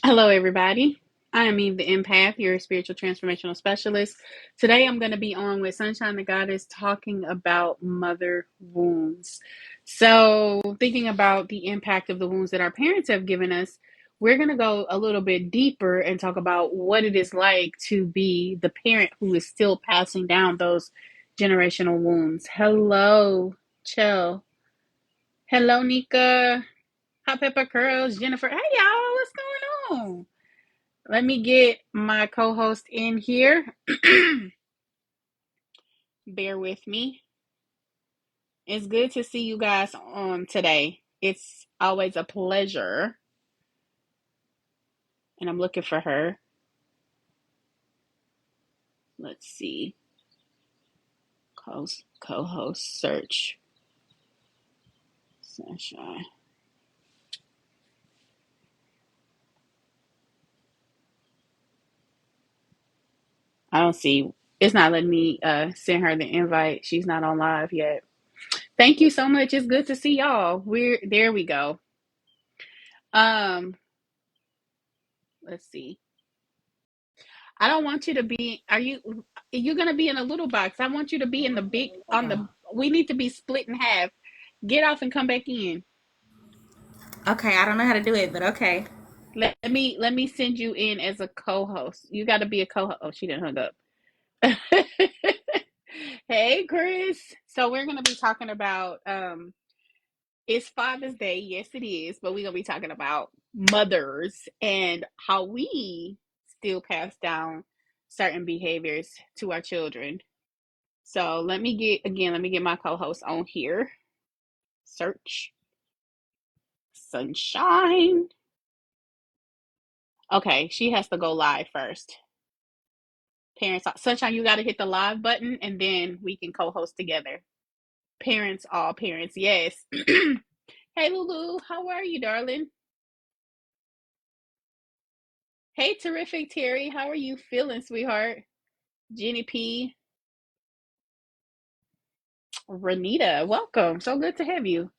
Hello, everybody. I am Eve the Empath, your spiritual transformational specialist. Today, I'm going to be on with Sunshine the Goddess talking about mother wounds. So, thinking about the impact of the wounds that our parents have given us, we're going to go a little bit deeper and talk about what it is like to be the parent who is still passing down those generational wounds. Hello, Chill. Hello, Nika. Hot Pepper Curls, Jennifer. Hey, y'all, what's going on? Let me get my co-host in here. Bear with me. It's good to see you guys on today. It's always a pleasure. And I'm looking for her. Let's see. Co-host search. Sunshine. I don't see. It's not letting me send her the invite. She's not on live yet. Thank you so much. It's good to see y'all. There we go. Um, let's see. I don't want you to be. You're gonna be in a little box. I want you to be in the big on the. We need to be split in half. Get off and come back in. Okay, I don't know how to do it, but okay. Let me send you in as a co-host. You got to be a co-host. Oh, she didn't hung up. Hey, Chris. So we're gonna be talking about it's Father's Day. Yes, it is. But we're gonna be talking about mothers and how we still pass down certain behaviors to our children. So let me get my co-host on here. Search Sunshine. Okay, she has to go live first. Parents, Sunshine, you got to hit the live button and then we can co-host together. Parents, all parents, yes. Hey, Lulu, how are you, darling? Hey, terrific Terry, how are you feeling, sweetheart? Jenny P, Renita, welcome. So good to have you.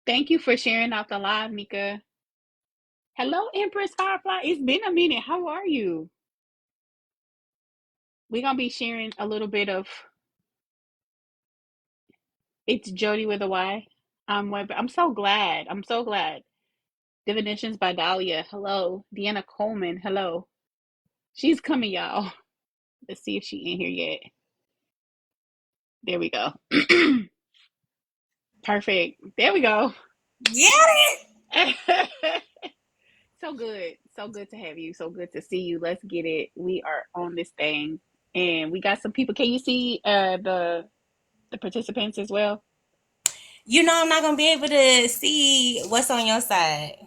Thank you for sharing out the live, Mika. Hello, Empress Firefly. It's been a minute. How are you? We're gonna be sharing a little bit of it's Jody with a Y. I'm so glad. I'm so glad. Divinations by Dahlia. Hello. Deanna Coleman. Hello. She's coming, y'all. Let's see if she in here yet. There we go. Perfect. There we go. Get it? So good. So good to have you. So good to see you. Let's get it. We are on this thing. And we got some people. Can you see the participants as well? You know I'm not gonna be able to see what's on your side.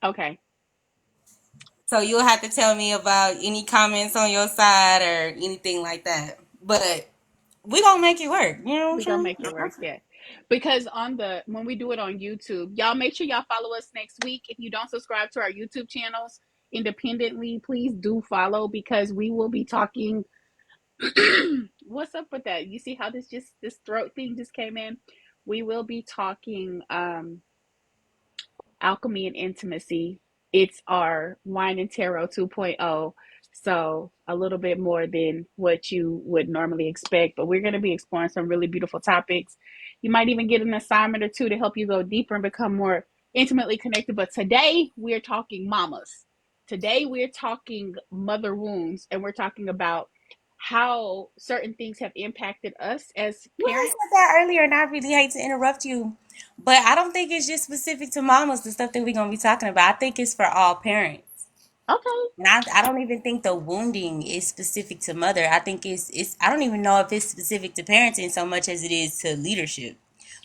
Okay. So you'll have to tell me about any comments on your side or anything like that. But we gonna make it work. You know We what gonna I'm make it work, saying? yeah. Because on the when we do it on YouTube, y'all make sure y'all follow us next week. If you don't subscribe to our YouTube channels independently, please do follow because we will be talking. What's up with that? You see how this throat thing just came in? We will be talking alchemy and intimacy. It's our wine and tarot 2.0. So a little bit more than what you would normally expect, but we're going to be exploring some really beautiful topics. You might even get an assignment or two to help you go deeper and become more intimately connected. But today we're talking mamas. Today we're talking mother wounds, and we're talking about how certain things have impacted us as You had said parents. that earlier, and I really hate to interrupt you, but I don't think it's just specific to mamas. The stuff that we're gonna be talking about, I think it's for all parents. Okay. And I don't even think the wounding is specific to mother. I think it's I don't even know if it's specific to parenting so much as it is to leadership.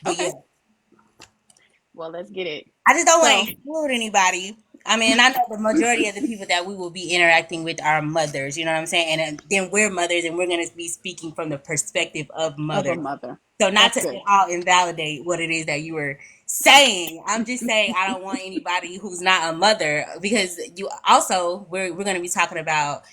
But Okay. yeah, Well, let's get it. I just don't want to So, exclude anybody. I mean, and I know the majority of the people that we will be interacting with are mothers. You know what I'm saying? And then we're mothers, and we're going to be speaking from the perspective of of a mothers. mother. So not That's to at good. all invalidate what it is that you were saying. I'm just saying I don't want anybody who's not a mother because you also we're going to be talking about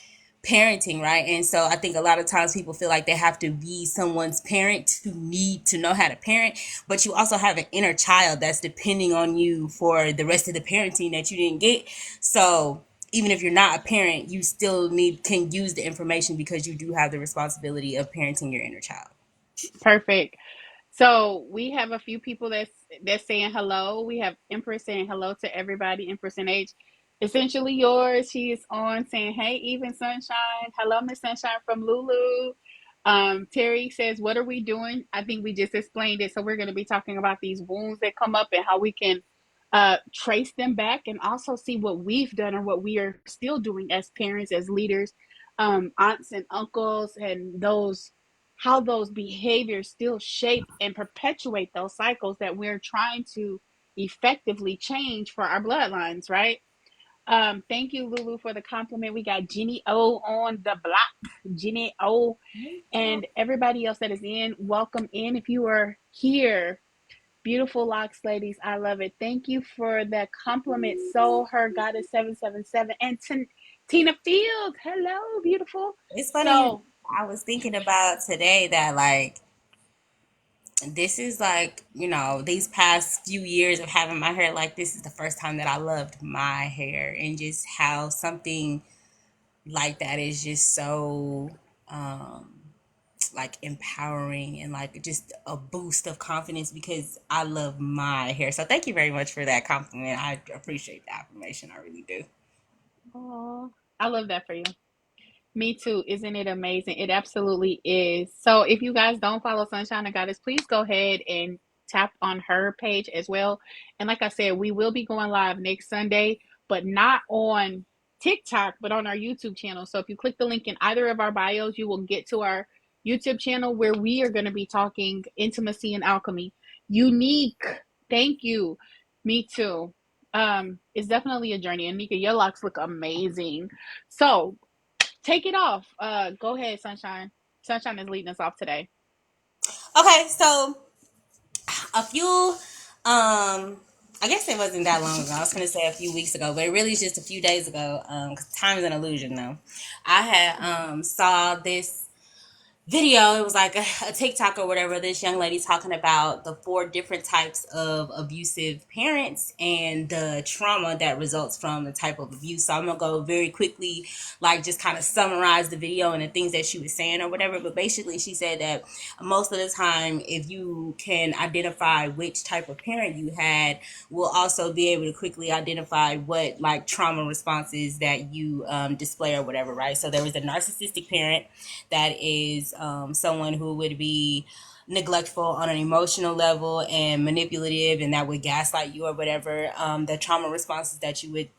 parenting, right? And so I think a lot of times people feel like they have to be someone's parent to need to know how to parent, but you also have an inner child that's depending on you for the rest of the parenting that you didn't get. So even if you're not a parent, you still need can use the information because you do have the responsibility of parenting your inner child. Perfect. So we have a few people that's saying hello. We have Empress saying hello to everybody. Empress and H, essentially yours. She is on saying, "Hey, even Sunshine. Hello, Miss Sunshine from Lulu." Terry says, "What are we doing?" I think we just explained it. So we're going to be talking about these wounds that come up and how we can trace them back, and also see what we've done or what we are still doing as parents, as leaders, aunts and uncles, and those how those behaviors still shape and perpetuate those cycles that we're trying to effectively change for our bloodlines, right? Thank you, Lulu, for the compliment. We got Jenny O on the block. Jenny O, and everybody else that is in, welcome in. If you are here, beautiful locks, ladies, I love it. Thank you for that compliment. So, her goddess 777 and Tina Fields. Hello, beautiful. It's funny. So, I was thinking about today that like this is like, these past few years of having my hair like this is the first time that I loved my hair, and just how something like that is just so like empowering and like just a boost of confidence because I love my hair. So thank you very much for that compliment. I appreciate the affirmation. I really do. oh, I love that for you. Me too. Isn't it amazing? It absolutely is. So if you guys don't follow Sunshine and Goddess, please go ahead and tap on her page as well. And like I said, we will be going live next Sunday, but not on TikTok, but on our YouTube channel. So if you click the link in either of our bios, you will get to our YouTube channel where we are going to be talking intimacy and alchemy. Unique. Thank you. Me too. It's definitely a journey. And Nika, your locks look amazing. So take it off. Go ahead, Sunshine. Sunshine is leading us off today. Okay, so a few I guess it wasn't that long ago. I was gonna say a few weeks ago, but it really is just a few days ago. 'Cause time is an illusion, though. I had saw this video. It was like a TikTok or whatever. This young lady talking about the four different types of abusive parents and the trauma that results from the type of abuse. So I'm gonna go very quickly, like just kind of summarize the video and the things that she was saying or whatever. But basically, she said that most of the time, if you can identify which type of parent you had, we'll also be able to quickly identify what like trauma responses that you display or whatever, right? So there was a narcissistic parent that is someone who would be neglectful on an emotional level and manipulative, and that would gaslight you or whatever. The trauma responses that you would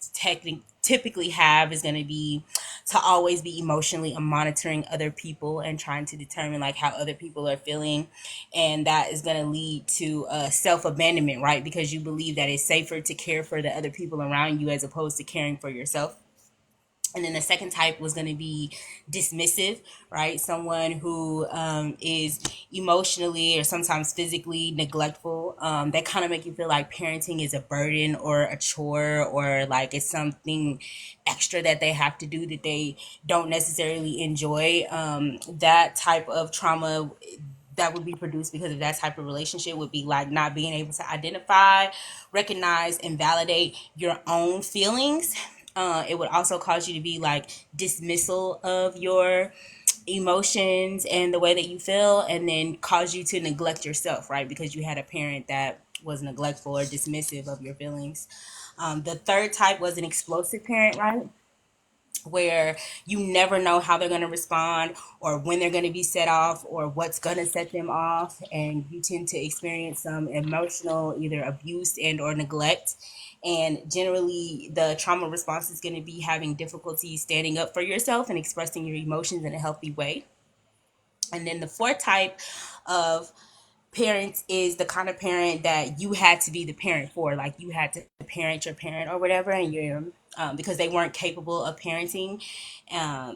typically have is going to be to always be emotionally monitoring other people and trying to determine like how other people are feeling, and that is going to lead to self-abandonment, right? Because you believe that it's safer to care for the other people around you as opposed to caring for yourself. And then the second type was going to be dismissive, right? Someone who is emotionally or sometimes physically neglectful. That kind of make you feel like parenting is a burden or a chore, or like it's something extra that they have to do that they don't necessarily enjoy. That type of trauma that would be produced because of that type of relationship would be like not being able to identify, recognize, and validate your own feelings. It would also cause you to be like dismissal of your emotions and the way that you feel, and then cause you to neglect yourself, right? Because you had a parent that was neglectful or dismissive of your feelings. The third type was an explosive parent, right? Where you never know how they're going to respond or when they're going to be set off or what's going to set them off, and you tend to experience some emotional either abuse and or neglect, and generally the trauma response is going to be having difficulty standing up for yourself and expressing your emotions in a healthy way. And then the fourth type of parents is the kind of parent that you had to be the parent for, like you had to parent your parent or whatever, and you're because they weren't capable of parenting.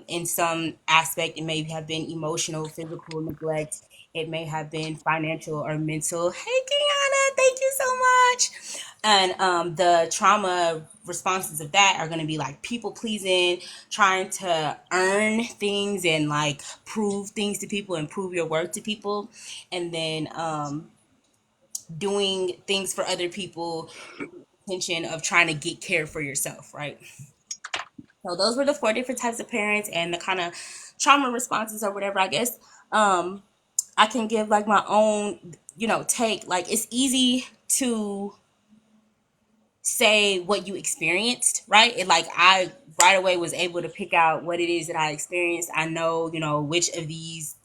In some aspect, it may have been emotional, physical neglect. It may have been financial or mental. Hey, Kiana, thank you so much. And the trauma responses of that are going to be like people pleasing, trying to earn things and like prove things to people and prove your worth to people, and then doing things for other people with the intention of trying to get care for yourself, right? So those were the four different types of parents and the kind of trauma responses or whatever. I guess I can give like my own, take. Like it's easy to say what you experienced, right? And like I right away was able to pick out what it is that I experienced. I know, which of these,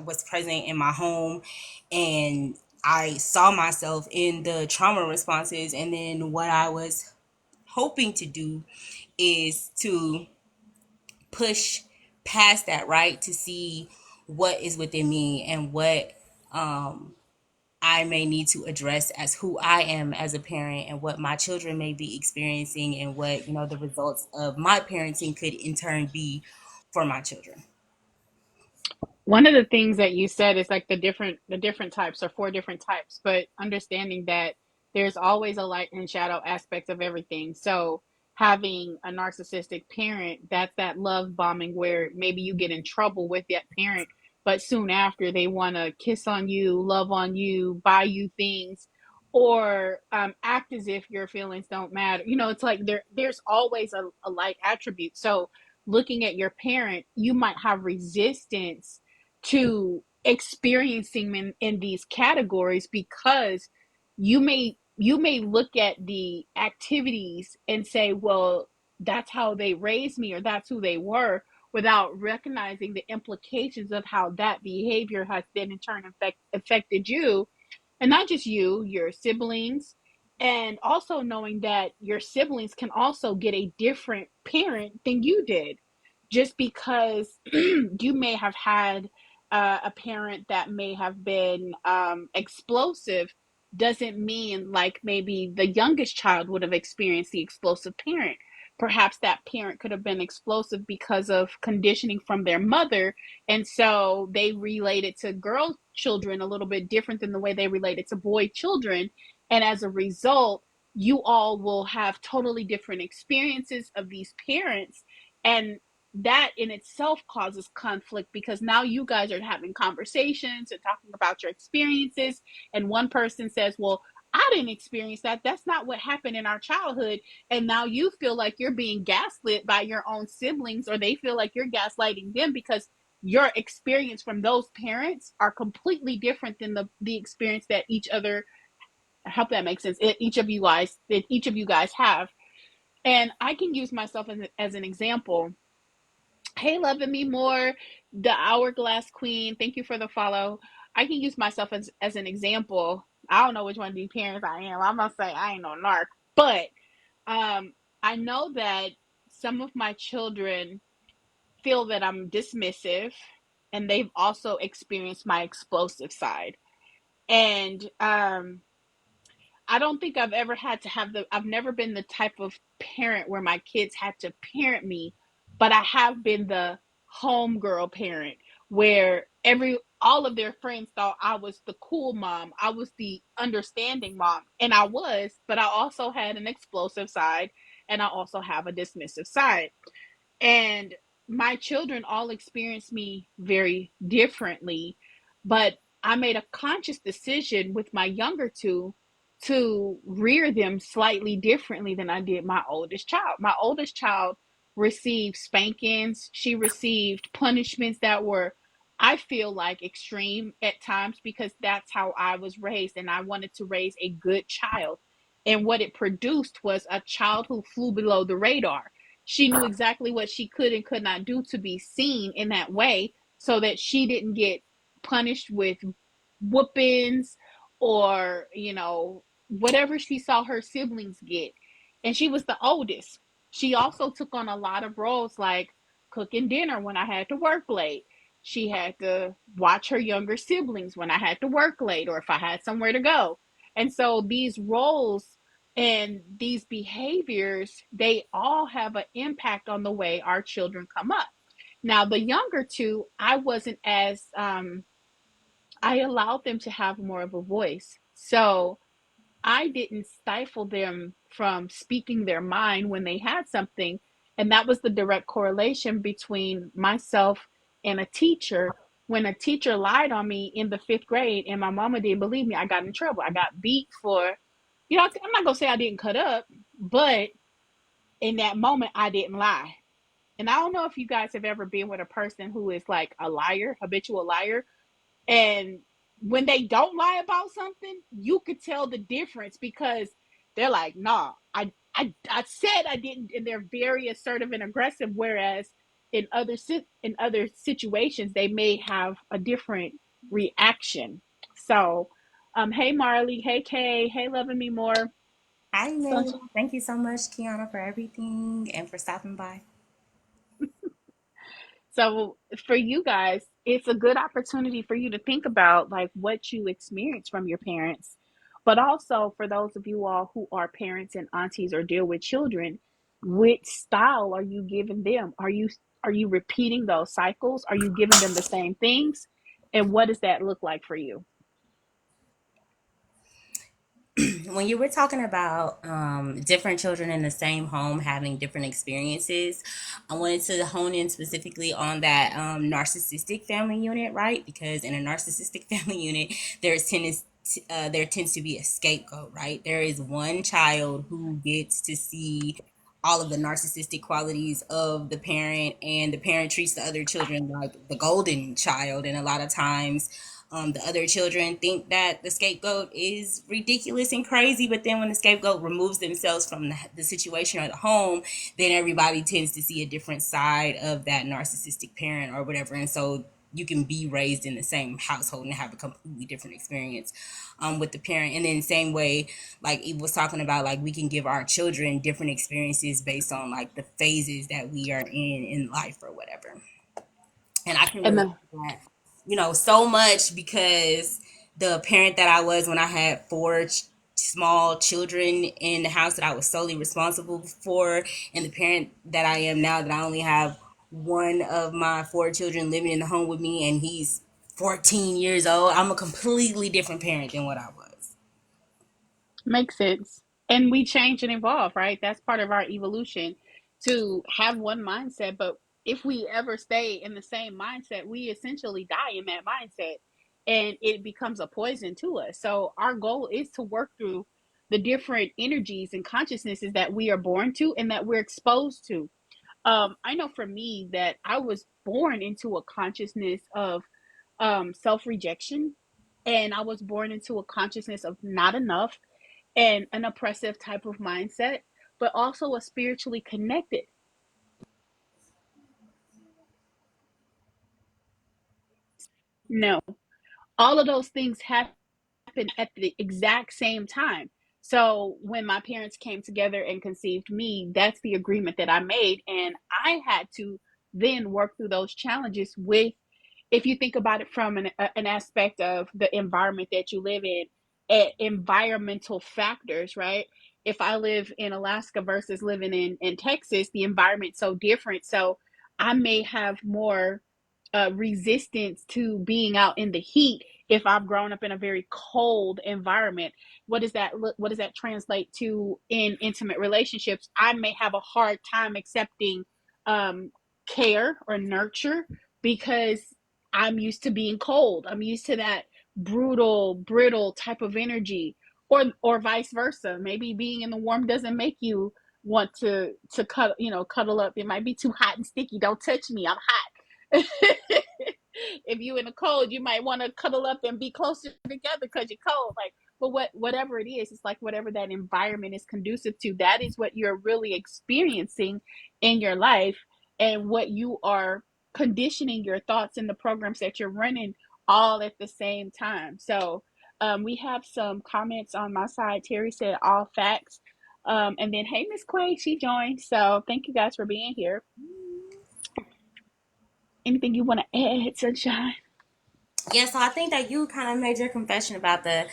was present in my home, and I saw myself in the trauma responses. And then what I was hoping to do is to push past that, right? To see what is within me and what I may need to address as who I am as a parent, and what my children may be experiencing, and what, the results of my parenting could in turn be for my children. One of the things that you said is like the different types or four different types, but understanding that there's always a light and shadow aspect of everything. So having a narcissistic parent, that's that love bombing where maybe you get in trouble with that parent, but soon after they want to kiss on you, love on you, buy you things, or act as if your feelings don't matter. It's like there's always a light attribute. So looking at your parent, you might have resistance to experiencing in these categories because you may look at the activities and say, well, that's how they raised me or that's who they were, without recognizing the implications of how that behavior has then in turn affected you, and not just you, your siblings, and also knowing that your siblings can also get a different parent than you did, just because you may have had a parent that may have been explosive doesn't mean like maybe the youngest child would have experienced the explosive parent. Perhaps that parent could have been explosive because of conditioning from their mother, and so they related to girl children a little bit different than the way they related to boy children. And as a result, you all will have totally different experiences of these parents. And that in itself causes conflict because now you guys are having conversations and talking about your experiences. And one person says, well, I didn't experience that. That's not what happened in our childhood. And now you feel like you're being gaslit by your own siblings, or they feel like you're gaslighting them because your experience from those parents are completely different than the experience that each other, I hope that makes sense, each of you guys have. And I can use myself as an example. Hey, loving me more, the hourglass queen, thank you for the follow. I can use myself as an example. I don't know which one of these parents I am. I'm gonna say I ain't no narc, but um I know that some of my children feel that I'm dismissive, and they've also experienced my explosive side. And I don't think I've ever had to I've never been the type of parent where my kids had to parent me, but I have been the homegirl parent where all of their friends thought I was the cool mom. I was the understanding mom. And I was, but I also had an explosive side, and I also have a dismissive side. And my children all experience me very differently, but I made a conscious decision with my younger two to rear them slightly differently than I did my oldest child. My oldest child received spankings. She received punishments that were, I feel like, extreme at times because that's how I was raised, and I wanted to raise a good child. And what it produced was a child who flew below the radar. She knew exactly what she could and could not do to be seen in that way, so that she didn't get punished with whoopings or, whatever she saw her siblings get. And she was the oldest. She also took on a lot of roles like cooking dinner when I had to work late. She had to watch her younger siblings when I had to work late or if I had somewhere to go. And so these roles and these behaviors, they all have an impact on the way our children come up. Now, the younger two, I wasn't I allowed them to have more of a voice. So I didn't stifle them from speaking their mind when they had something. And that was the direct correlation between myself and a teacher. When a teacher lied on me in the fifth grade and my mama didn't believe me, I got in trouble. I got beat for, I'm not going to say I didn't cut up, but in that moment, I didn't lie. And I don't know if you guys have ever been with a person who is like a liar, habitual liar, and when they don't lie about something, you could tell the difference because they're like, nah, I said I didn't, and they're very assertive and aggressive. Whereas in other situations, they may have a different reaction. So, hey Marley, hey Kay, hey Loving Me More. Hi, So, Millie. Thank you so much, Kiana, for everything and for stopping by. So for you guys, it's a good opportunity for you to think about like what you experienced from your parents. But also for those of you all who are parents and aunties or deal with children, which style are you giving them? Are you repeating those cycles? Are you giving them the same things? And what does that look like for you? When you were talking about different children in the same home having different experiences, I wanted to hone in specifically on that narcissistic family unit, right? Because in a narcissistic family unit, there tends to be a scapegoat, right? There is one child who gets to see all of the narcissistic qualities of the parent, and the parent treats the other children like the golden child. And a lot of times, the other children think that the scapegoat is ridiculous and crazy, but then when the scapegoat removes themselves from the situation or the home, then everybody tends to see a different side of that narcissistic parent or whatever. And so you can be raised in the same household and have a completely different experience with the parent. And then same way, like Eve was talking about, like we can give our children different experiences based on like the phases that we are in life or whatever. And I can And relate the to that, so much because the parent that I was when I had four small children in the house that I was solely responsible for, and the parent that I am now that I only have one of my four children living in the home with me, and he's 14 years old. I'm a completely different parent than what I was. Makes sense. And we change and evolve, right? That's part of our evolution to have one mindset. But if we ever stay in the same mindset, we essentially die in that mindset and it becomes a poison to us. So our goal is to work through the different energies and consciousnesses that we are born to and that we're exposed to. I know for me that I was born into a consciousness of self rejection, and I was born into a consciousness of not enough and an oppressive type of mindset, but also a spiritually connected. No, all of those things happen at the exact same time. So when my parents came together and conceived me, that's the agreement that I made. And I had to then work through those challenges with, if you think about it from an aspect of the environment that you live in, environmental factors, right? If I live in Alaska versus living in Texas, the environment's so different. So I may have more resistance to being out in the heat if I've grown up in a very cold environment. What does that look? What does that translate to in intimate relationships? I may have a hard time accepting um, care or nurture because I'm used to being cold. I'm used to that brutal, brittle type of energy, or vice versa. Maybe being in the warm doesn't make you want to cuddle up. It might be too hot and sticky. Don't touch me. I'm hot. If you in the cold, you might want to cuddle up and be closer together because you're cold. Like, but whatever it is, it's like whatever that environment is conducive to, that is what you're really experiencing in your life, and what you are conditioning your thoughts and the programs that you're running all at the same time. So we have some comments on my side. Terry said all facts. And then, hey, Miss Quay, she joined. So thank you guys for being here. Anything you want to add, Sunshine? Yeah, so I think that you kind of made your confession about the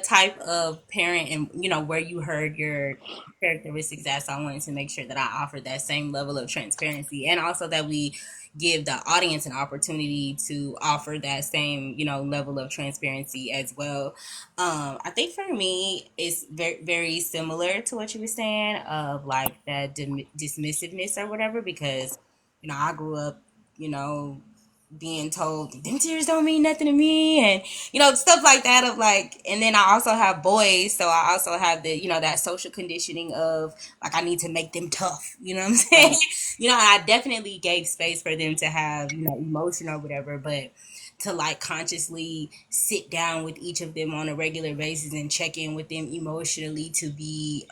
type of parent and where you heard your characteristics at. So I wanted to make sure that I offered that same level of transparency, and also that we give the audience an opportunity to offer that same, level of transparency as well. I think for me, it's very, very similar to what you were saying of like that dismissiveness or whatever, because, I grew up, you know, being told them tears don't mean nothing to me, and stuff like that of like. And then I also have boys, so I also have the, that social conditioning of like I need to make them tough, what I'm saying. Right. I definitely gave space for them to have, emotion or whatever, but to like consciously sit down with each of them on a regular basis and check in with them emotionally, to be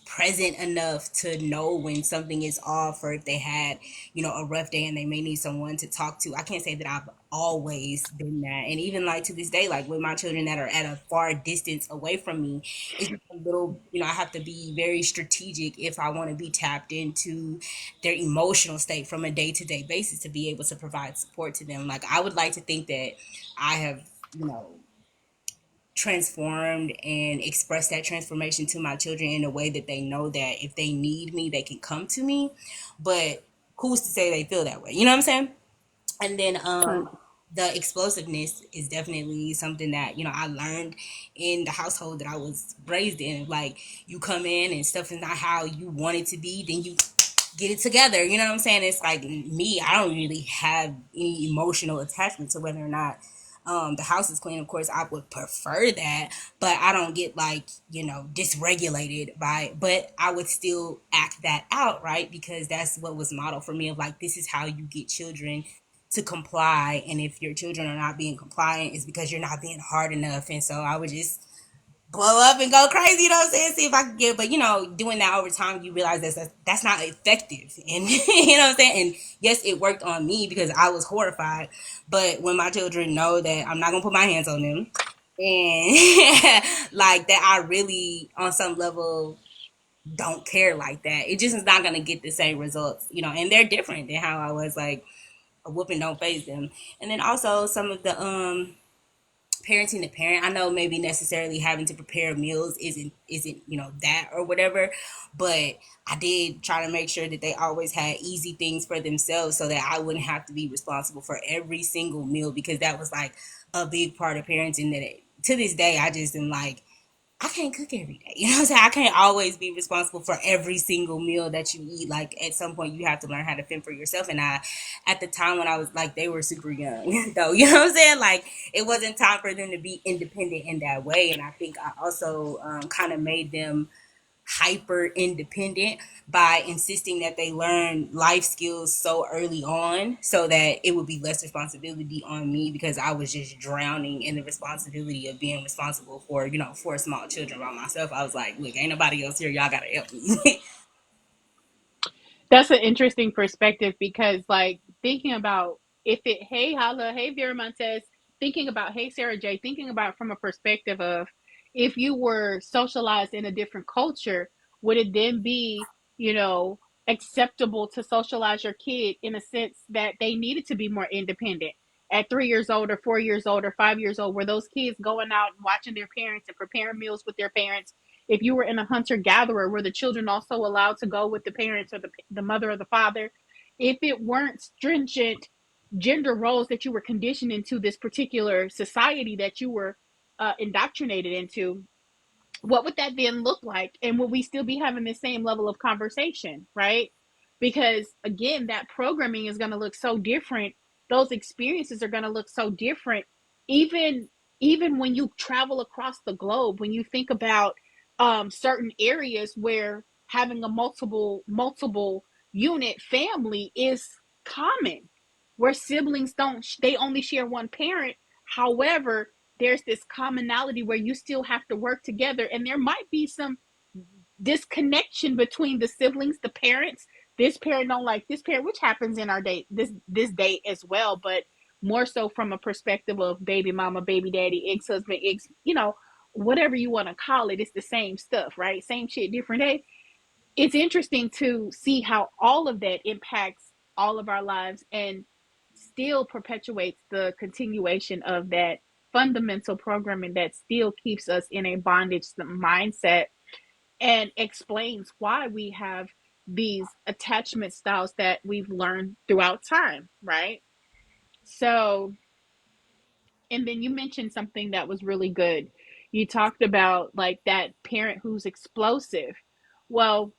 present enough to know when something is off, or if they had, a rough day and they may need someone to talk to. I can't say that I've always been that. And even like to this day, like with my children that are at a far distance away from me, it's just a little, I have to be very strategic if I want to be tapped into their emotional state from a day-to-day basis to be able to provide support to them. Like I would like to think that I have, transformed and express that transformation to my children in a way that they know that if they need me, they can come to me. But who's to say they feel that way? You know what I'm saying? And then Right. the explosiveness is definitely something that, I learned in the household that I was raised in. Like you come in and stuff is not how you want it to be, then you get it together. You know what I'm saying? It's like me, I don't really have any emotional attachment to whether or not the house is clean. Of course, I would prefer that, but I don't get like, dysregulated by it. But I would still act that out, right? Because that's what was modeled for me of like, this is how you get children to comply. And if your children are not being compliant, it's because you're not being hard enough. And so I would just blow up and go crazy, you know what I'm saying? See if I can get, but doing that over time, you realize that's not effective. And you know what I'm saying? And yes, it worked on me because I was horrified. But when my children know that I'm not gonna put my hands on them, and like that, I really, on some level, don't care like that. It just is not gonna get the same results, and they're different than how I was like a whooping don't phase them. And then also some of the parenting the parent, I know maybe necessarily having to prepare meals isn't that or whatever, but I did try to make sure that they always had easy things for themselves so that I wouldn't have to be responsible for every single meal, because that was like a big part of parenting that to this day I just am like, I can't cook every day. You know what I'm saying? I can't always be responsible for every single meal that you eat. Like at some point you have to learn how to fend for yourself. And at the time when I was like, they were super young though, you know what I'm saying? Like it wasn't time for them to be independent in that way. And I think I also kind of made them hyper independent by insisting that they learn life skills so early on so that it would be less responsibility on me, because I was just drowning in the responsibility of being responsible for, four small children by myself. I was like, look, ain't nobody else here. Y'all got to help me. That's an interesting perspective because, like, thinking about if it, hey, Hala, hey, Vera Montez, thinking about, hey, Sarah J, thinking about from a perspective of if you were socialized in a different culture, would it then be, you know, acceptable to socialize your kid in a sense that they needed to be more independent? At 3 years old or 4 years old or 5 years old, were those kids going out and watching their parents and preparing meals with their parents? If you were in a hunter gatherer, were the children also allowed to go with the parents or the mother or the father? If it weren't stringent gender roles that you were conditioned into this particular society that you were indoctrinated into, what would that then look like? And would we still be having the same level of conversation, right? Because again, that programming is going to look so different. Those experiences are going to look so different. Even even when you travel across the globe, when you think about certain areas where having a multiple unit family is common, where siblings don't they only share one parent. However, there's this commonality where you still have to work together, and there might be some disconnection between the siblings, the parents. This parent don't like this parent, which happens in our day this day as well, but more so from a perspective of baby mama, baby daddy, ex-husband, whatever you want to call it. It's the same stuff, right? Same shit, different day. It's interesting to see how all of that impacts all of our lives and still perpetuates the continuation of that fundamental programming that still keeps us in a bondage mindset and explains why we have these attachment styles that we've learned throughout time, right? So, and then you mentioned something that was really good. You talked about like that parent who's explosive. Well,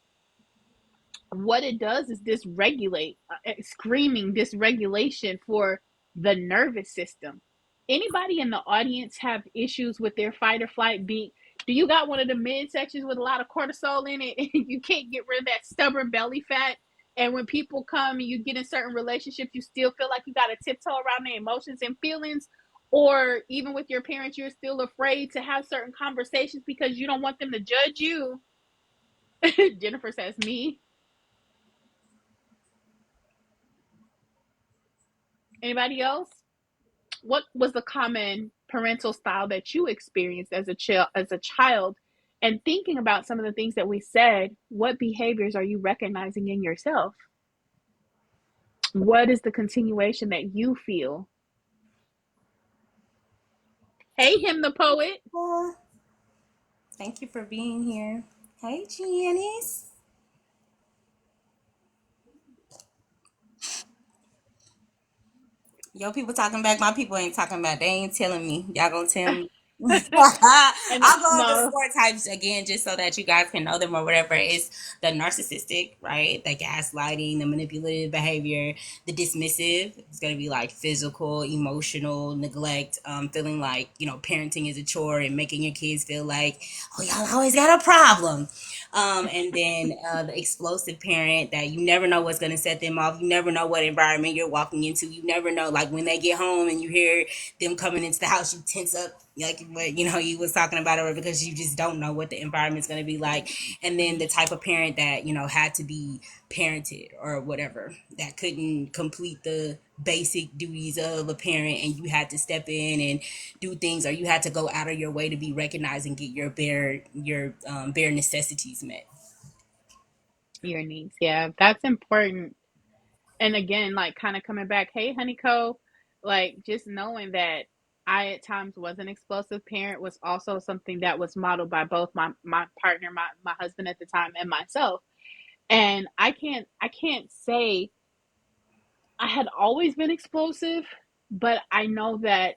what it does is dysregulate, screaming dysregulation for the nervous system. Anybody in the audience have issues with their fight or flight beat? Do you got one of the midsections with a lot of cortisol in it and you can't get rid of that stubborn belly fat? And when people come and you get in certain relationships, you still feel like you got to tiptoe around their emotions and feelings? Or even with your parents, you're still afraid to have certain conversations because you don't want them to judge you. Jennifer says, me. Anybody else? What was the common parental style that you experienced as a child? And thinking about some of the things that we said, what behaviors are you recognizing in yourself? What is the continuation that you feel? Hey, him the poet. Well, thank you for being here. Hey, Janice. Yo, people talking back. My people ain't talking back. They ain't telling me. Y'all gonna tell me? And I'll go over no, four types again just so that you guys can know them or whatever. It's the narcissistic, right? The gaslighting, the manipulative behavior, the dismissive. It's going to be like physical, emotional, neglect, feeling like, parenting is a chore and making your kids feel like, oh, y'all always got a problem. And then the explosive parent that you never know what's going to set them off. You never know what environment you're walking into. You never know, like when they get home and you hear them coming into the house, you tense up like what you was talking about, or because you just don't know what the environment's going to be like. And then the type of parent that had to be parented or whatever, that couldn't complete the basic duties of a parent, and you had to step in and do things, or you had to go out of your way to be recognized and get your bare necessities met. your needs. Yeah, that's important. And again, like kind of coming back, hey, honeyco, like just knowing that I at times was an explosive parent was also something that was modeled by both my partner, my husband at the time, and myself. And I can't say I had always been explosive, but I know that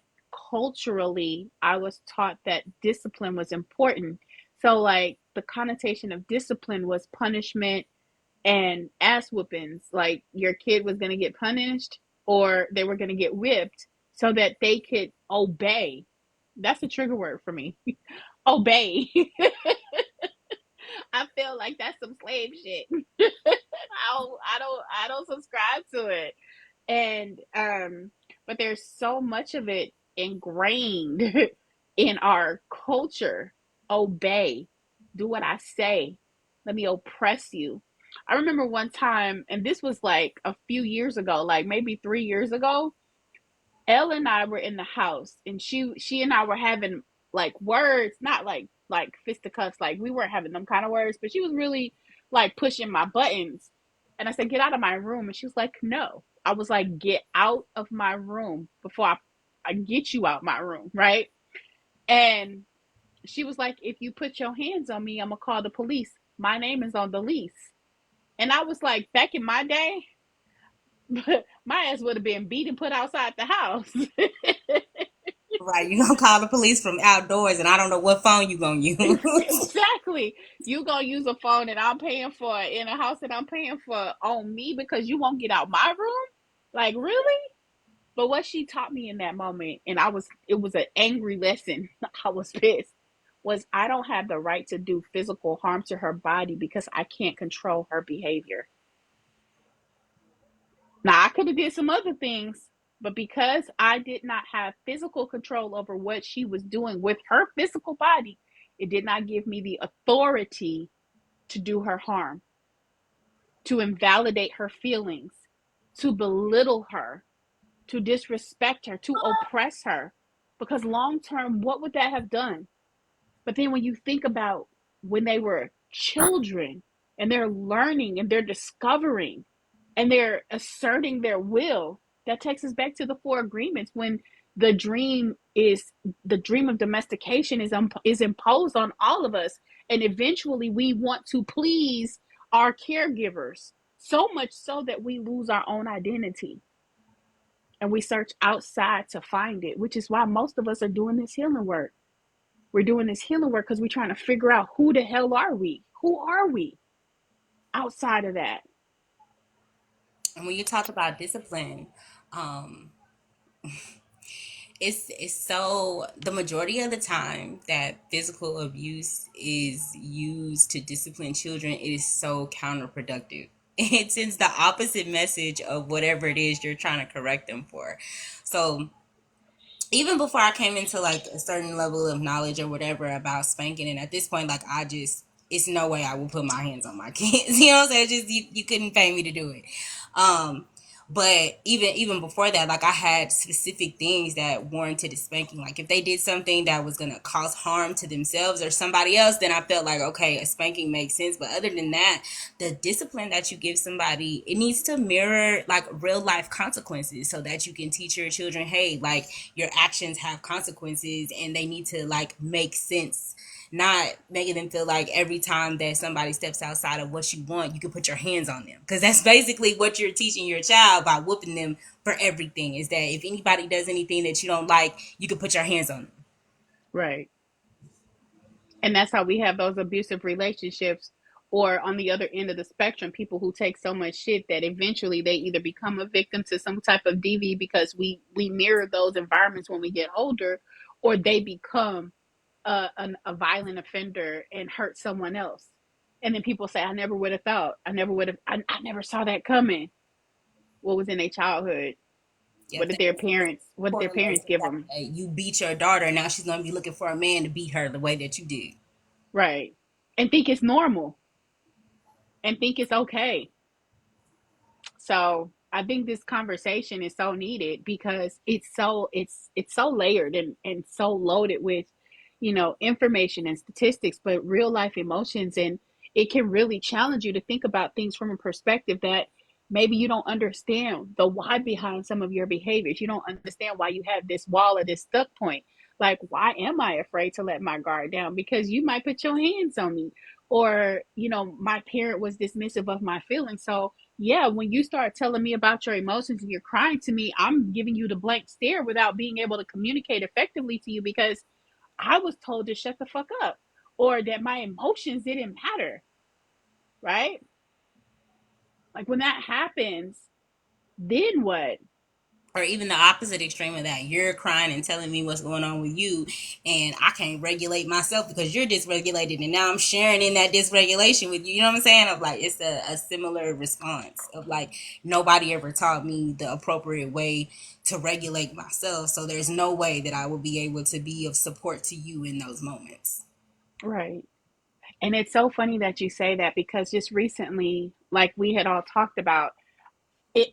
culturally I was taught that discipline was important. So like the connotation of discipline was punishment and ass whoopings. Like your kid was going to get punished or they were going to get whipped so that they could obey. That's a trigger word for me. Obey. I feel like that's some slave shit. I don't subscribe to it. And but there's so much of it ingrained in our culture. Obey, do what I say, let me oppress you. I remember one time, and this was like a few years ago, like maybe 3 years ago. Elle and I were in the house, and she and I were having like words, not like fisticuffs, like we weren't having them kind of words, but she was really like pushing my buttons. And I said, "Get out of my room." And she was like, "No." I was like, "Get out of my room before I get you out my room, right?" And she was like, "If you put your hands on me, I'm gonna call the police. My name is on the lease." And I was like, back in my day, my ass would have been beat and put outside the house. Right, you gonna call the police from outdoors, and I don't know what phone you gonna use. Exactly. You gonna use a phone that I'm paying for in a house that I'm paying for on me because you won't get out my room? Like really? But what she taught me in that moment, and it was an angry lesson. I was pissed. Was I don't have the right to do physical harm to her body because I can't control her behavior. Now I could have did some other things, but because I did not have physical control over what she was doing with her physical body, it did not give me the authority to do her harm, to invalidate her feelings, to belittle her, to disrespect her, to oppress her. Because long term, what would that have done? But then when you think about when they were children and they're learning and they're discovering and they're asserting their will, that takes us back to the four agreements when the dream is the dream of domestication is imposed on all of us, and eventually we want to please our caregivers, so much so that we lose our own identity and we search outside to find it, which is why most of us are doing this healing work. We're doing this healing work because we're trying to figure out who the hell are we? Who are we outside of that? And when you talk about discipline, um, it's so the majority of the time that physical abuse is used to discipline children, it is so counterproductive. It sends the opposite message of whatever it is you're trying to correct them for. So even before I came into like a certain level of knowledge or whatever about spanking, and at this point, like I just, it's no way I will put my hands on my kids. You know what I'm saying? It's just you couldn't pay me to do it. Um, but even before that, like I had specific things that warranted a spanking. Like if they did something that was gonna cause harm to themselves or somebody else, then I felt like okay, a spanking makes sense. But other than that, the discipline that you give somebody, it needs to mirror like real life consequences so that you can teach your children, hey, like your actions have consequences and they need to like make sense, not making them feel like every time that somebody steps outside of what you want, you can put your hands on them. Because that's basically what you're teaching your child by whooping them for everything, is that if anybody does anything that you don't like, you can put your hands on them. Right. And that's how we have those abusive relationships, or on the other end of the spectrum, people who take so much shit that eventually they either become a victim to some type of DV because we mirror those environments when we get older, or they become a violent offender and hurt someone else. And then people say, I never would have thought, I never saw that coming. What was in their childhood? Yeah, think What did their correlates parents with give that. them? You beat your daughter, now she's gonna be looking for a man to beat her the way that you did. Right. And think it's normal and think it's okay. So I think this conversation is so needed because it's so layered and so loaded with, information and statistics, but real life emotions, and it can really challenge you to think about things from a perspective that maybe you don't understand the why behind some of your behaviors. You don't understand why you have this wall or this stuck point. Like, why am I afraid to let my guard down? Because you might put your hands on me. Or, my parent was dismissive of my feelings. So yeah, when you start telling me about your emotions and you're crying to me, I'm giving you the blank stare without being able to communicate effectively to you because I was told to shut the fuck up or that my emotions didn't matter, right? Like when that happens, then what? Or even the opposite extreme of that, you're crying and telling me what's going on with you, and I can't regulate myself because you're dysregulated, and now I'm sharing in that dysregulation with you. You know what I'm saying? Of like, it's a similar response of like, nobody ever taught me the appropriate way to regulate myself, so there's no way that I will be able to be of support to you in those moments. Right. And it's so funny that you say that because just recently, like we had all talked about,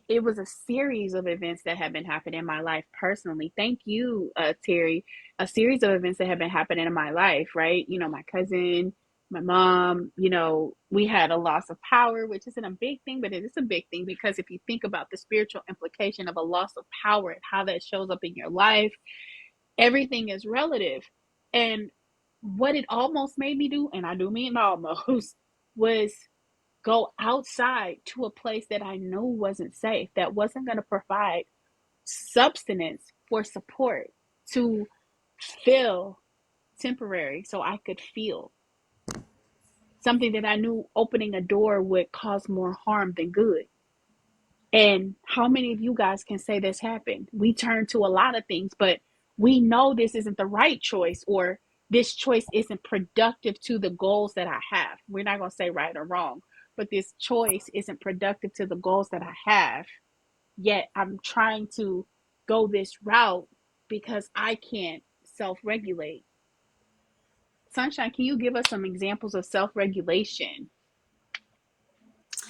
it was a series of events that have been happening in my life personally. Thank you, Terry. A series of events that have been happening in my life, right? My cousin, my mom, we had a loss of power, which isn't a big thing, but it is a big thing because if you think about the spiritual implication of a loss of power and how that shows up in your life, everything is relative. And what it almost made me do, and I do mean almost, was go outside to a place that I knew wasn't safe, that wasn't going to provide substance for support to feel temporary so I could feel something that I knew opening a door would cause more harm than good. And how many of you guys can say this happened? We turn to a lot of things, but we know this isn't the right choice, or this choice isn't productive to the goals that I have. We're not going to say right or wrong, but this choice isn't productive to the goals that I have. Yet I'm trying to go this route because I can't self regulate. Sunshine, can you give us some examples of self regulation?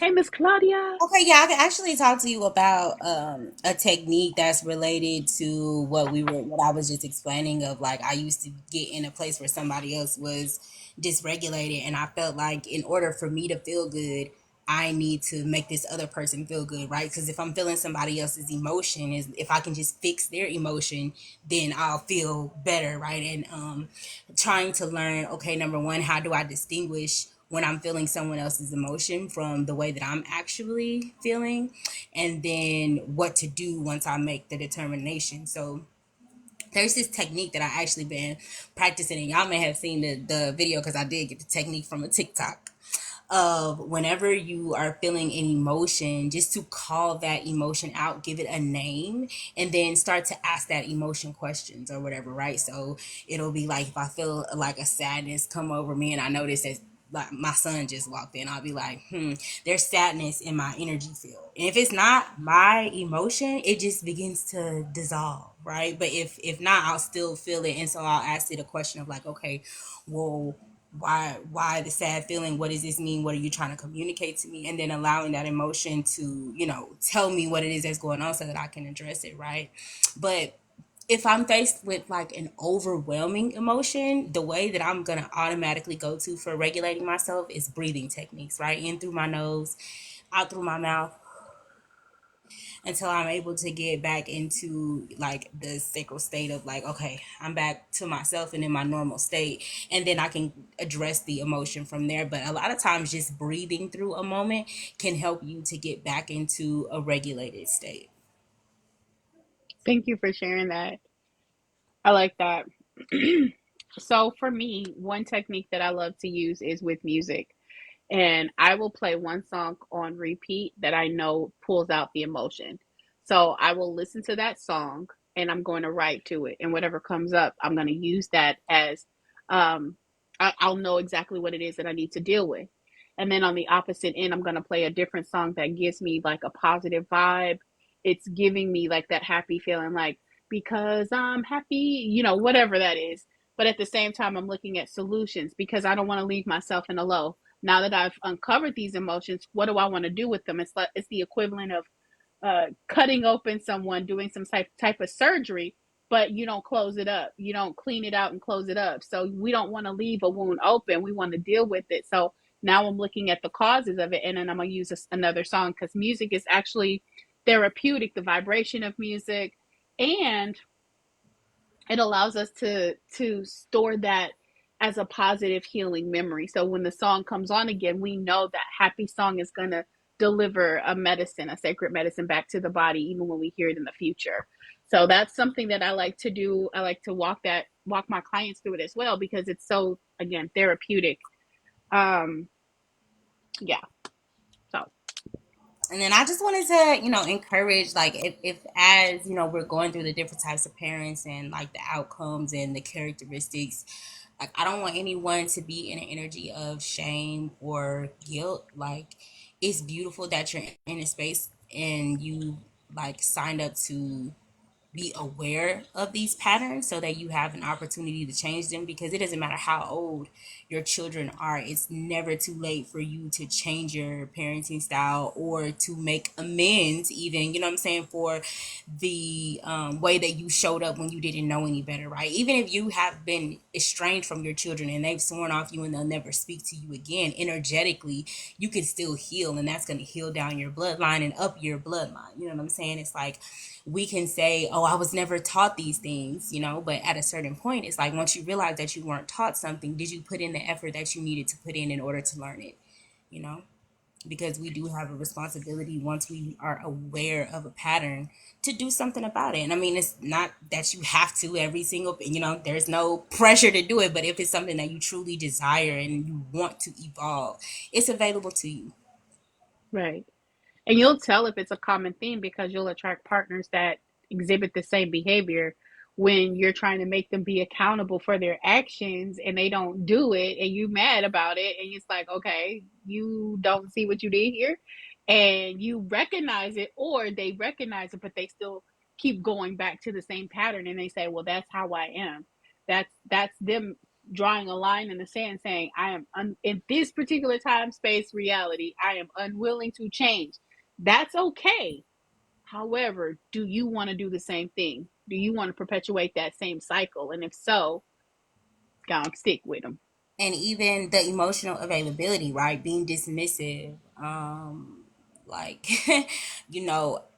Hey, Miss Claudia. Okay, yeah, I can actually talk to you about a technique that's related to what I was just explaining of like I used to get in a place where somebody else was dysregulated, and I felt like in order for me to feel good, I need to make this other person feel good, right? Because if I'm feeling somebody else's emotion, is if I can just fix their emotion, then I'll feel better, right? And trying to learn, okay, number one, how do I distinguish when I'm feeling someone else's emotion from the way that I'm actually feeling, and then what to do once I make the determination. So there's this technique that I actually been practicing, and y'all may have seen the video because I did get the technique from a TikTok of whenever you are feeling an emotion, just to call that emotion out, give it a name, and then start to ask that emotion questions or whatever, right? So it'll be like if I feel like a sadness come over me and I notice that like my son just walked in, I'll be like, there's sadness in my energy field. And if it's not my emotion, it just begins to dissolve, right? But if not, I'll still feel it. And so I'll ask it a question of like, okay, well, why the sad feeling, what does this mean, what are you trying to communicate to me, and then allowing that emotion to tell me what it is that's going on so that I can address it, right? But if I'm faced with like an overwhelming emotion, the way that I'm gonna automatically go to for regulating myself is breathing techniques, right? In through my nose, out through my mouth, until I'm able to get back into like the sacral state of like, okay, I'm back to myself and in my normal state. And then I can address the emotion from there. But a lot of times just breathing through a moment can help you to get back into a regulated state. Thank you for sharing that. I like that. So for me, one technique that I love to use is with music. And I will play one song on repeat that I know pulls out the emotion. So I will listen to that song and I'm going to write to it. And whatever comes up, I'm going to use that as um, I'll know exactly what it is that I need to deal with. And then on the opposite end, I'm going to play a different song that gives me like a positive vibe. It's giving me like that happy feeling, like because I'm happy, whatever that is. But at the same time, I'm looking at solutions because I don't want to leave myself in a low. Now that I've uncovered these emotions, what do I want to do with them? It's the equivalent of cutting open someone, doing some type of surgery, but you don't close it up. You don't clean it out and close it up. So we don't want to leave a wound open. We want to deal with it. So now I'm looking at the causes of it, and then I'm gonna use another song because music is actually therapeutic. The vibration of music, and it allows us to store that as a positive healing memory. So when the song comes on again, we know that happy song is going to deliver a medicine, a sacred medicine back to the body even when we hear it in the future. So that's something that I like to do. I like to walk my clients through it as well because it's so, again, therapeutic. um yeah. So And then I just wanted to, encourage, like, if as, we're going through the different types of parents and like the outcomes and the characteristics, like, I don't want anyone to be in an energy of shame or guilt. Like, it's beautiful that you're in a space and you like signed up to be aware of these patterns so that you have an opportunity to change them, because it doesn't matter how old your children are, it's never too late for you to change your parenting style or to make amends, even, what I'm saying, for the way that you showed up when you didn't know any better, right? Even if you have been estranged from your children and they've sworn off you and they'll never speak to you again, energetically you can still heal, and that's going to heal down your bloodline and up your bloodline. You know what I'm saying? It's like we can say, oh, I was never taught these things, but at a certain point, it's like once you realize that you weren't taught something, did you put in the effort that you needed to put in order to learn it? You know, because we do have a responsibility once we are aware of a pattern to do something about it. And I mean, it's not that you have to every single, there's no pressure to do it, but if it's something that you truly desire and you want to evolve, it's available to you. right. And you'll tell if it's a common theme because you'll attract partners that exhibit the same behavior when you're trying to make them be accountable for their actions and they don't do it and you mad about it and it's like, okay, you don't see what you did here and you recognize it, or they recognize it but they still keep going back to the same pattern and they say, well, that's how I am. That's them drawing a line in the sand saying, I am in this particular time space reality, I am unwilling to change. That's okay. However, do you want to do the same thing? Do you want to perpetuate that same cycle? And if so, go and stick with them. And even the emotional availability, right? Being dismissive, Like,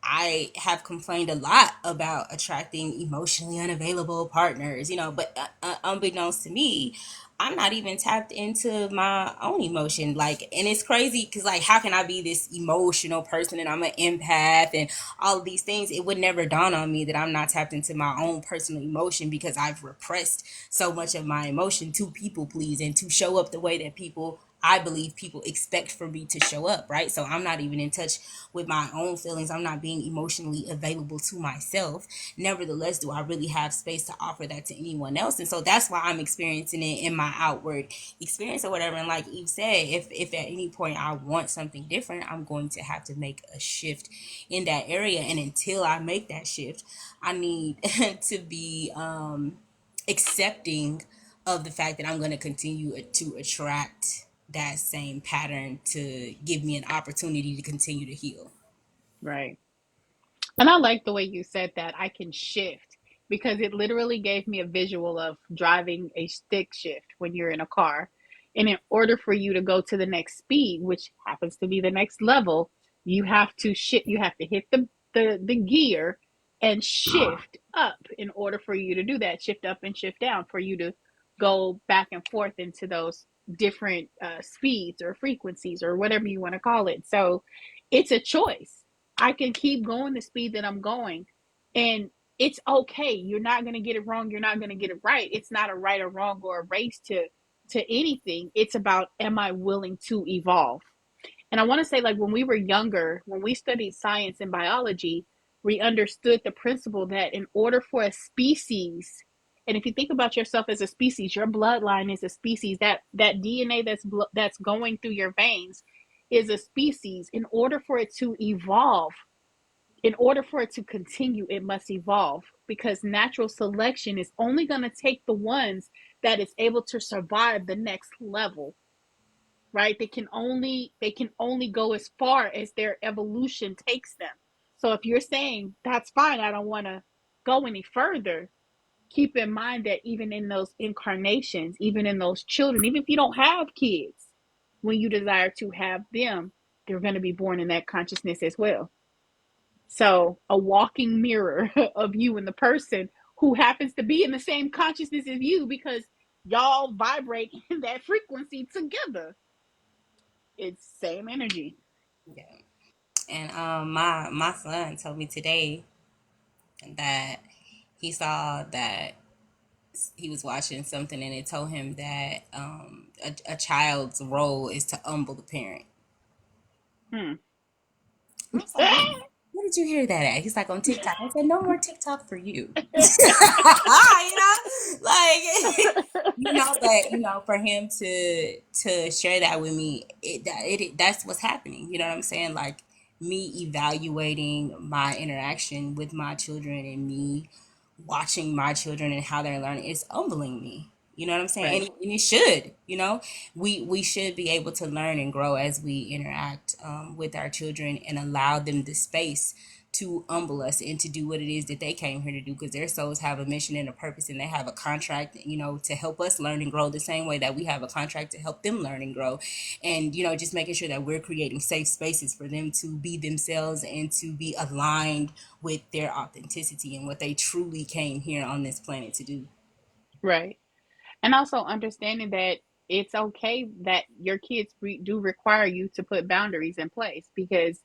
I have complained a lot about attracting emotionally unavailable partners, but unbeknownst to me, I'm not even tapped into my own emotion. Like, and it's crazy because, like, how can I be this emotional person and I'm an empath and all of these things? It would never dawn on me that I'm not tapped into my own personal emotion because I've repressed so much of my emotion to people please and to show up the way that I believe people expect for me to show up, right? So I'm not even in touch with my own feelings. I'm not being emotionally available to myself. Nevertheless, do I really have space to offer that to anyone else? And so that's why I'm experiencing it in my outward experience or whatever. And like Eve said, if at any point I want something different, I'm going to have to make a shift in that area. And until I make that shift, I need to be accepting of the fact that I'm going to continue to attract that same pattern to give me an opportunity to continue to heal. Right. And I like the way you said that I can shift because it literally gave me a visual of driving a stick shift when you're in a car. And in order for you to go to the next speed, which happens to be the next level, you have to shift, you have to hit the gear and shift up in order for you to do that. Shift up and shift down for you to go back and forth into those different speeds or frequencies or whatever you want to call it. So it's a choice. I can keep going the speed that I'm going. And it's okay. You're not going to get it wrong. You're not going to get it right. It's not a right or wrong or a race to anything. It's about, am I willing to evolve? And I want to say, like, when we were younger, when we studied science and biology, we understood the principle that in order for a species, and if you think about yourself as a species, your bloodline is a species. That DNA that's going through your veins is a species. In order for it to evolve, in order for it to continue, it must evolve because natural selection is only going to take the ones that is able to survive the next level, right? They can only go as far as their evolution takes them. So if you're saying that's fine, I don't want to go any further, keep in mind that even in those incarnations, even in those children, even if you don't have kids, when you desire to have them, they're going to be born in that consciousness as well. So, a walking mirror of you and the person who happens to be in the same consciousness as you because y'all vibrate in that frequency together. It's same energy. Yeah. And my son told me today that he saw that he was watching something and it told him that a child's role is to humble the parent. Hmm. I was like, where did you hear that at? He's like, on TikTok. I said, no more TikTok for you. Like, but for him to share that with me, that's what's happening. You know what I'm saying? Like, me evaluating my interaction with my children and me watching my children and how they're learning is humbling me. You know what I'm saying? Right. And it should. We should be able to learn and grow as we interact with our children and allow them the space to humble us and to do what it is that they came here to do because their souls have a mission and a purpose and they have a contract, to help us learn and grow the same way that we have a contract to help them learn and grow. And, just making sure that we're creating safe spaces for them to be themselves and to be aligned with their authenticity and what they truly came here on this planet to do. Right. And also understanding that it's okay that your kids do require you to put boundaries in place because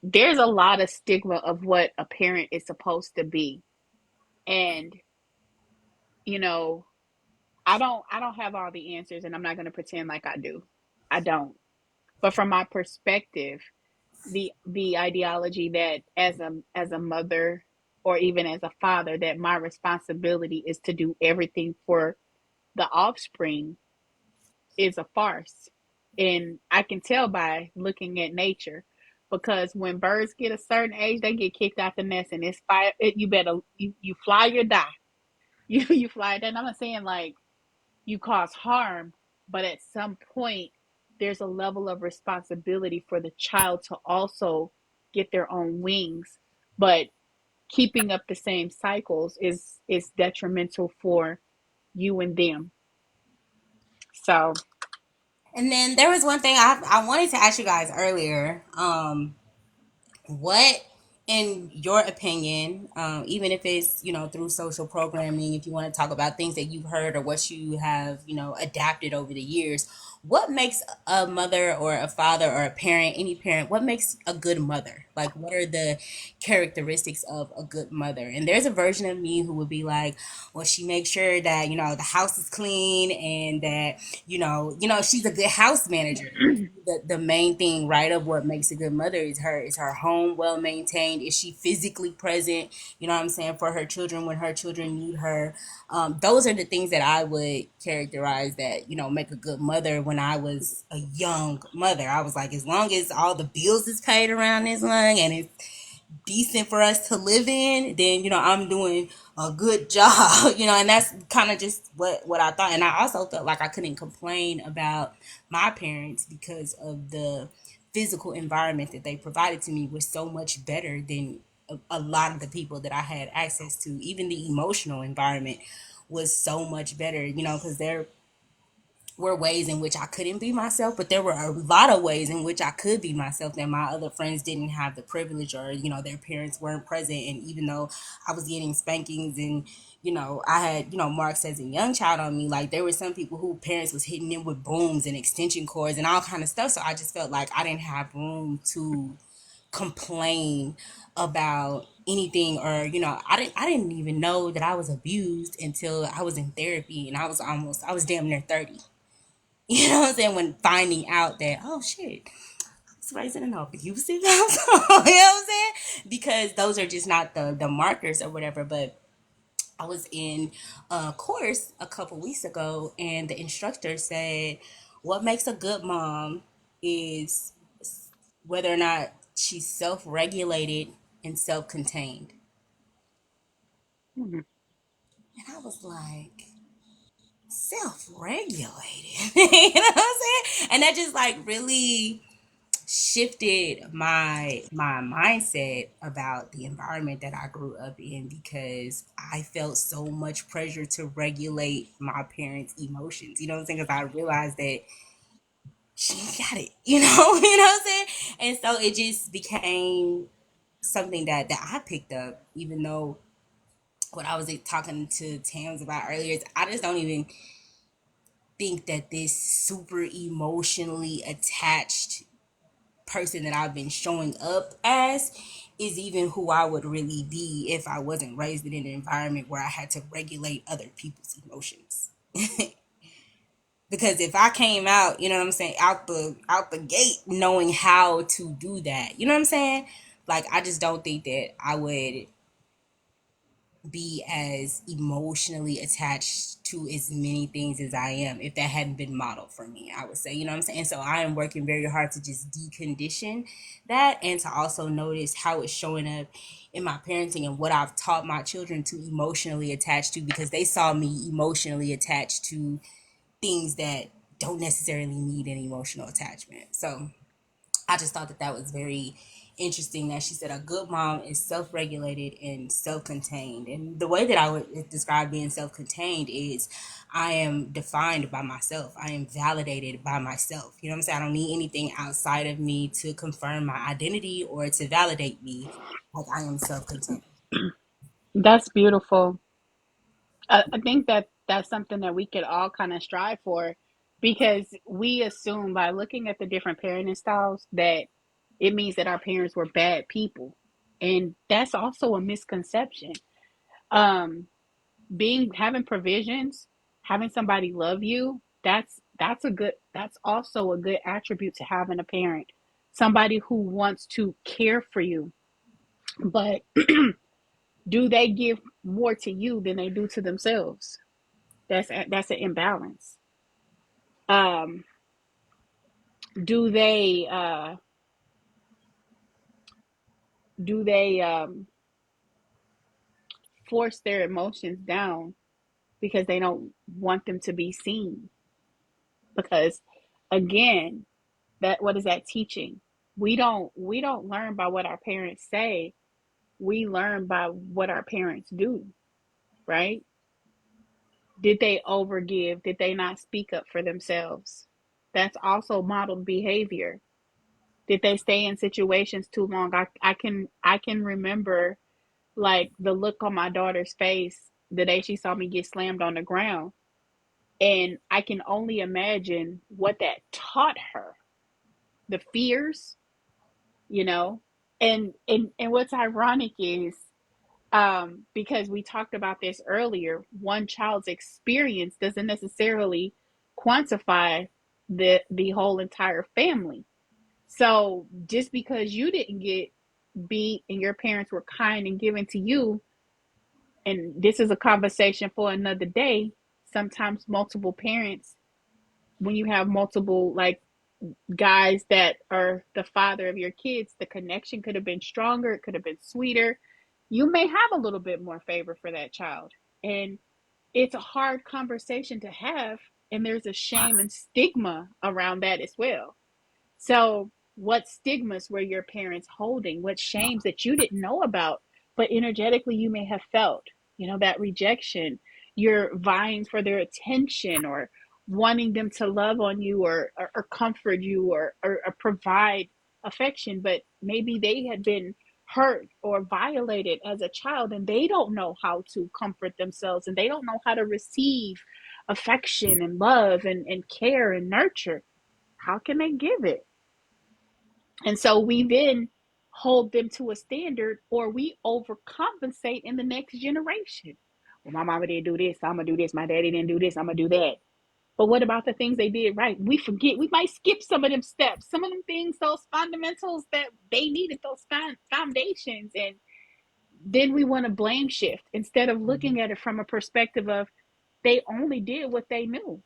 there's a lot of stigma of what a parent is supposed to be. And, you know, I don't have all the answers and I'm not going to pretend like I do. I don't. But from my perspective, the ideology that as a mother or even as a father that my responsibility is to do everything for the offspring is a farce. And I can tell by looking at nature because when birds get a certain age, they get kicked out the nest and it's fire. You better you fly or die. You fly or die. And I'm not saying like you cause harm, but at some point there's a level of responsibility for the child to also get their own wings. But keeping up the same cycles is detrimental for you and them. So And then there was one thing I wanted to ask you guys earlier. What, in your opinion, even if it's, through social programming, if you want to talk about things that you've heard or what you have, adapted over the years, what makes a mother or a father or a parent, any parent, what makes a good mother? Like, what are the characteristics of a good mother? And there's a version of me who would be like, well, she makes sure that, the house is clean, and that, she's a good house manager. The main thing, right, of what makes a good mother is her home well maintained. Is she physically present, you know what I'm saying, for her children when her children need her? Those are the things that I would characterize that, make a good mother. When I was a young mother, I was like, as long as all the bills is paid around this long and it's decent for us to live in, then, I'm doing a good job. And that's kind of just what I thought. And I also felt like I couldn't complain about my parents because of the physical environment that they provided to me was so much better than a lot of the people that I had access to. Even the emotional environment was so much better, because they're were ways in which I couldn't be myself, but there were a lot of ways in which I could be myself that my other friends didn't have the privilege, or, their parents weren't present. And even though I was getting spankings and, I had, marks as a young child on me, like there were some people who parents was hitting them with brooms and extension cords and all kind of stuff. So I just felt like I didn't have room to complain about anything, or I didn't even know that I was abused until I was in therapy, and I was damn near 30. You know what I'm saying? When finding out that, oh shit, I was raised in an abusive household. You know what I'm saying? Because those are just not the markers or whatever. But I was in a course a couple weeks ago, and the instructor said, what makes a good mom is whether or not she's self regulated and self contained. Mhm. And I was like, self regulated? You know what I'm saying? And that just like really shifted my mindset about the environment that I grew up in, because I felt so much pressure to regulate my parents' emotions. You know what I'm saying? Because I realized that she ain't got it. You know what I'm saying? And so it just became something that I picked up, even though what I was talking to Tams about earlier is I just don't even think that this super emotionally attached person that I've been showing up as is even who I would really be if I wasn't raised in an environment where I had to regulate other people's emotions. Because if I came out, you know what I'm saying, out the gate knowing how to do that, you know what I'm saying? Like I just don't think that I would be as emotionally attached to as many things as I am if that hadn't been modeled for me, I would say. You know what I'm saying? So I am working very hard to just decondition that, and to also notice how it's showing up in my parenting and what I've taught my children to emotionally attach to, because they saw me emotionally attached to things that don't necessarily need an emotional attachment. So I just thought that that was very interesting that she said a good mom is self regulated and self contained. And the way that I would describe being self contained is I am defined by myself, I am validated by myself. You know what I'm saying? I don't need anything outside of me to confirm my identity or to validate me. Like I am self contained. That's beautiful. I think that that's something that we could all kind of strive for, because we assume by looking at the different parenting styles that it means that our parents were bad people. And that's also a misconception. Um, being having provisions, having somebody love you, that's also a good attribute to having a parent. Somebody who wants to care for you. But do they give more to you than they do to themselves? That's an imbalance. Um, do they force their emotions down because they don't want them to be seen? Because again, that what is that teaching? We don't learn by what our parents say. We learn by what our parents do, right? Did they overgive? Did they not speak up for themselves? That's also modeled behavior. Did they stay in situations too long? I can remember like the look on my daughter's face the day she saw me get slammed on the ground. And I can only imagine what that taught her. The fears, you know. And what's ironic is because we talked about this earlier, one child's experience doesn't necessarily quantify the whole entire family. So just because you didn't get beat and your parents were kind and giving to you, and this is a conversation for another day, sometimes multiple parents, when you have multiple like guys that are the father of your kids, the connection could have been stronger, it could have been sweeter. You may have a little bit more favor for that child. And it's a hard conversation to have, and there's a shame and stigma around that as well. So, what stigmas were your parents holding? What shames that you didn't know about, but energetically you may have felt? That rejection, you're vying for their attention or wanting them to love on you or comfort you or provide affection, but maybe they had been hurt or violated as a child and they don't know how to comfort themselves and they don't know how to receive affection and love and care and nurture. How can they give it? And so we then hold them to a standard or we overcompensate in the next generation. Well, my mama didn't do this, so I'm going to do this. My daddy didn't do this, I'm going to do that. But what about the things they did right? We forget. We might skip some of them steps, some of them things, those fundamentals that they needed, those foundations. And then we want to blame shift instead of looking at it from a perspective of they only did what they knew.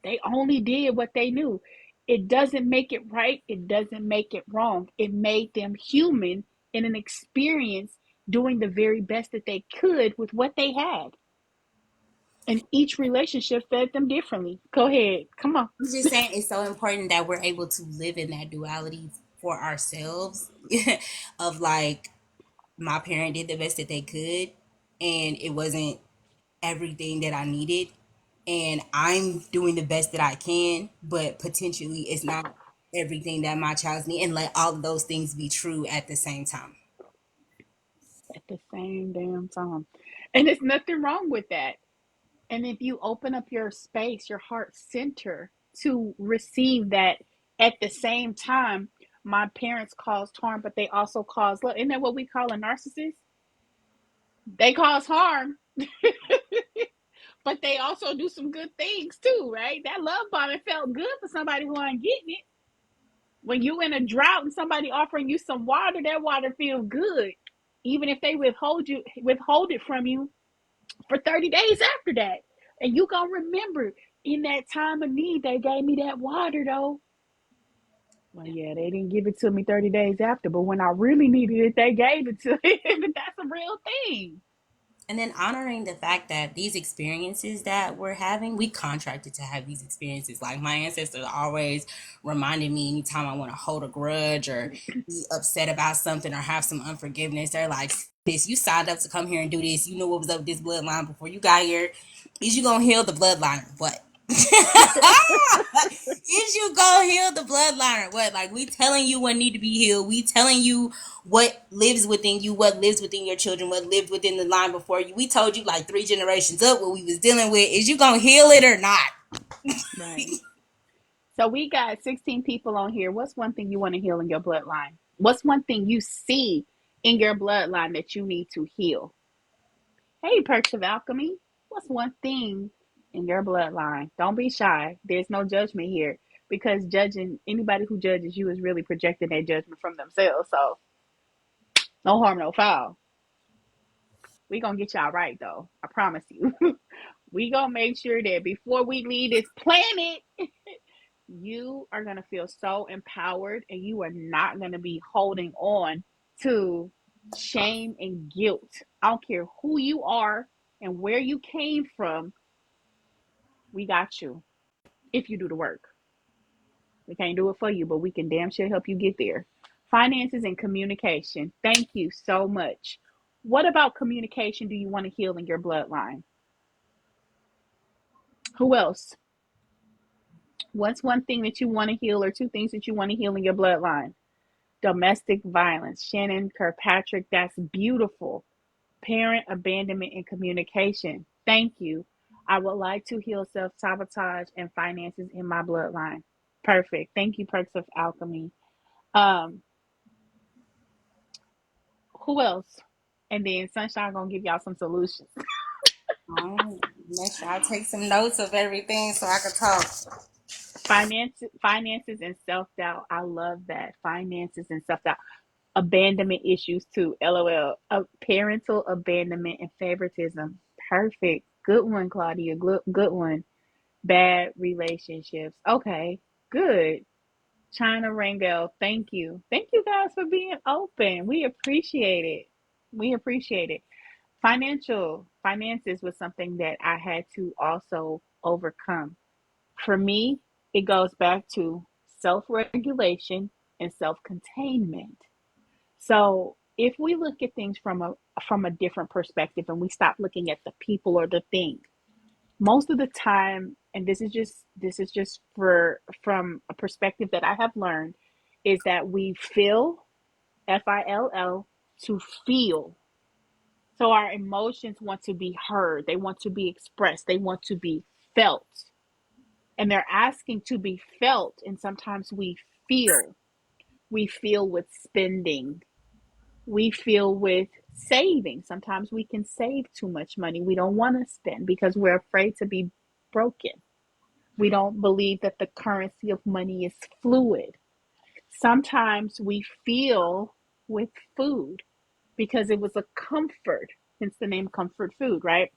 They only did what they knew. It doesn't make it right. It doesn't make it wrong. It made them human in an experience doing the very best that they could with what they had. And each relationship fed them differently. Go ahead. Come on. I'm just saying it's so important that we're able to live in that duality for ourselves of like my parent did the best that they could and it wasn't everything that I needed and I'm doing the best that I can, but potentially it's not everything that my child's need and let all of those things be true at the same time. At the same damn time. And there's nothing wrong with that. And if you open up your space, your heart center to receive that at the same time, my parents caused harm, but they also caused love. Isn't that what we call a narcissist? They cause harm, but they also do some good things too, right? That love bombing felt good for somebody who ain't getting it. When you in a drought and somebody offering you some water, that water feels good. Even if they withhold it from you for 30 days after that. And you gonna remember in that time of need, they gave me that water though. Well, yeah, they didn't give it to me 30 days after, but when I really needed it, they gave it to me. That's a real thing. And then honoring the fact that these experiences that we're having, we contracted to have these experiences. Like my ancestors always reminded me anytime I want to hold a grudge or be upset about something or have some unforgiveness, they're like, this, you signed up to come here and do this. You know what was up with this bloodline before you got here. Is you gonna heal the bloodline or what? Is you gonna heal the bloodline or what? Like we telling you what need to be healed. We telling you what lives within you, what lives within your children, what lived within the line before you. We told you like 3 generations up what we was dealing with. Is you gonna heal it or not? Right. So we got 16 people on here. What's one thing you want to heal in your bloodline? What's one thing you see in your bloodline that you need to heal? Hey, Perks of Alchemy. What's one thing in your bloodline? Don't be shy. There's no judgment here because judging anybody who judges you is really projecting that judgment from themselves. So no harm, no foul. We gonna get y'all right though. I promise you. We gonna make sure that before we leave this planet, you are gonna feel so empowered and you are not gonna be holding on to shame and guilt. I don't care who you are and where you came from, we got you if you do the work. We can't do it for you, but we can damn sure help you get there. Finances and communication. Thank you so much. What about communication do you want to heal in your bloodline? Who else? What's one thing that you want to heal or two things that you want to heal in your bloodline? Domestic violence. Shannon Kirkpatrick, that's beautiful. Parent abandonment and communication. Thank you. I would like to heal self sabotage and finances in my bloodline. Perfect. Thank you, Perks of Alchemy. Um, who else? And then Sunshine gonna give y'all some solutions. Make sure I take some notes of everything so I can talk. Finances and self doubt. I love that. Finances and self doubt. Abandonment issues too. LOL. Parental abandonment and favoritism. Perfect. Good one, Claudia. Good one. Bad relationships. Okay. Good. China Rangel. Thank you. Thank you guys for being open. We appreciate it. We appreciate it. Finances was something that I had to also overcome. For me, it goes back to self-regulation and self-containment. So if we look at things from a different perspective and we stop looking at the people or the thing, most of the time, and this is just for from a perspective that I have learned, is that we feel, FILL, to feel. So our emotions want to be heard, they want to be expressed, they want to be felt. And they're asking to be felt, and sometimes we feel. We feel with spending. We feel with saving. Sometimes we can save too much money. We don't want to spend because we're afraid to be broken. We don't believe that the currency of money is fluid. Sometimes we feel with food because it was a comfort, hence the name comfort food, right?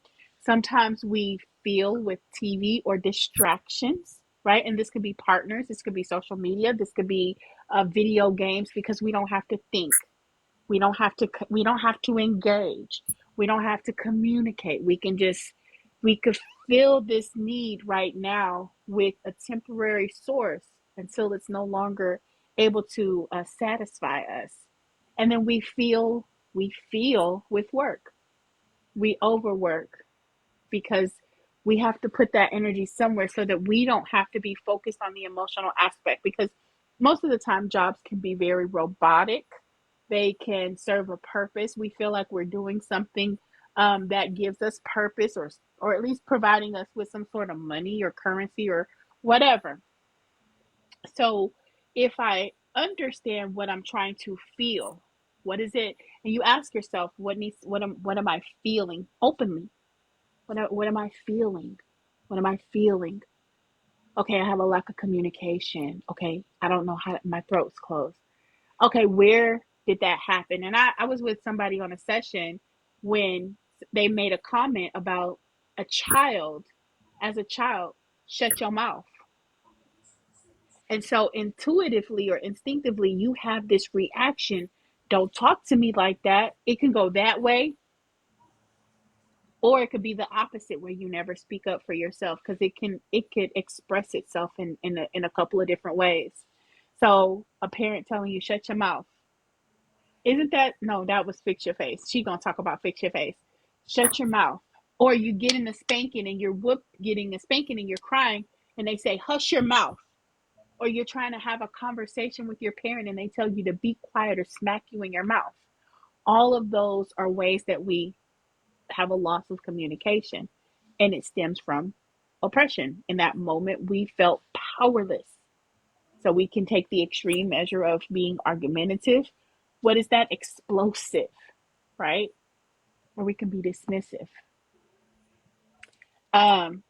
Sometimes we feel with TV or distractions, right? And this could be partners, this could be social media, this could be video games, because we don't have to think. We don't have to engage. We don't have to communicate. We could fill this need right now with a temporary source until it's no longer able to satisfy us. And then we feel with work. We overwork because we have to put that energy somewhere so that we don't have to be focused on the emotional aspect, because most of the time jobs can be very robotic. They can serve a purpose. We feel like we're doing something that gives us purpose, or at least providing us with some sort of money or currency or whatever. So if I understand what I'm trying to feel, what is it? And you ask yourself, what am I feeling openly? What am I feeling? What am I feeling? Okay, I have a lack of communication. Okay, I don't know how, my throat's closed. Okay, where did that happen? And I was with somebody on a session when they made a comment about a child, as a child, shut your mouth. And so intuitively or instinctively, you have this reaction. Don't talk to me like that. It can go that way, or it could be the opposite, where you never speak up for yourself, because it could express itself in a couple of different ways. So a parent telling you shut your mouth, isn't that, no, that was fix your face. She gonna talk about fix your face. Shut your mouth. Or you getting a spanking and getting a spanking and you're crying, and they say hush your mouth. Or you're trying to have a conversation with your parent and they tell you to be quiet or smack you in your mouth. All of those are ways that we have a loss of communication, and it stems from oppression. In that moment, we felt powerless. So we can take the extreme measure of being argumentative. What is that? Explosive, right? Or we can be dismissive. Um,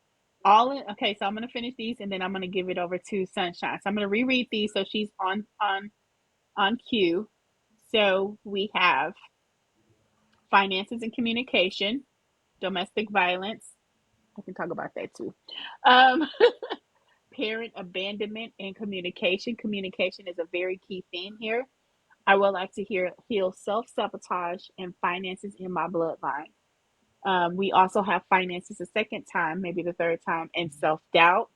okay, so I'm gonna finish these and then I'm gonna give it over to Sunshine. So I'm gonna reread these so she's on cue. So we have finances and communication, domestic violence. I can talk about that too. Um, Parent abandonment and communication. Communication is a very key theme here. I would like to heal self sabotage and finances in my bloodline. We also have finances a second time, maybe the third time, and self doubt,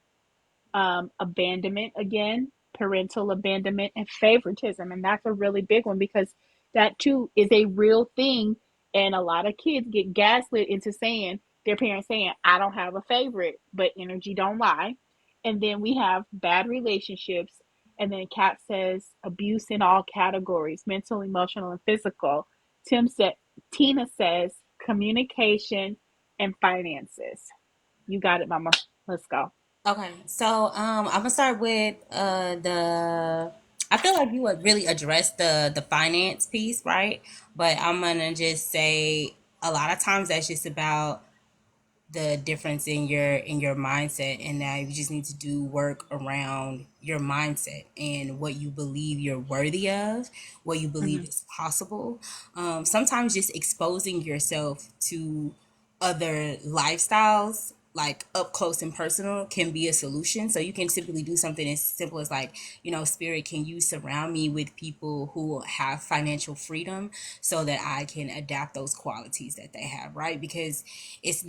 abandonment again, parental abandonment, and favoritism. And that's a really big one, because that too is a real thing. And a lot of kids get gaslit into saying, their parents saying, I don't have a favorite, but energy don't lie. And then we have bad relationships. And then Kat says abuse in all categories, mental, emotional, and physical. Tim said Tina says communication and finances. You got it, mama. Let's go. Okay, so I'm gonna start with the. I feel like you would really address the finance piece, right? But I'm gonna just say a lot of times that's just about the difference in your mindset, and that you just need to do work around your mindset and what you believe you're worthy of, what you believe Mm-hmm. is possible. Sometimes just exposing yourself to other lifestyles, like up close and personal, can be a solution. So you can simply do something as simple as like, Spirit, can you surround me with people who have financial freedom so that I can adapt those qualities that they have, right? Because it's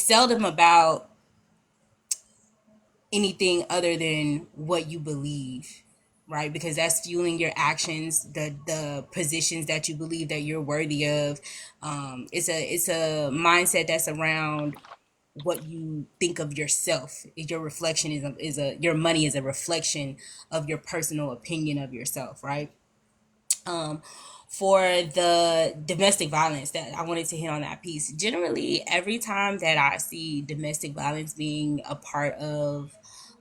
seldom about anything other than what you believe, right? Because that's fueling your actions, the positions that you believe that you're worthy of. It's a mindset that's around what you think of yourself. Your reflection is a your money is a reflection of your personal opinion of yourself, right? um, for the domestic violence, that I wanted to hit on that piece. Generally, every time that I see domestic violence being a part of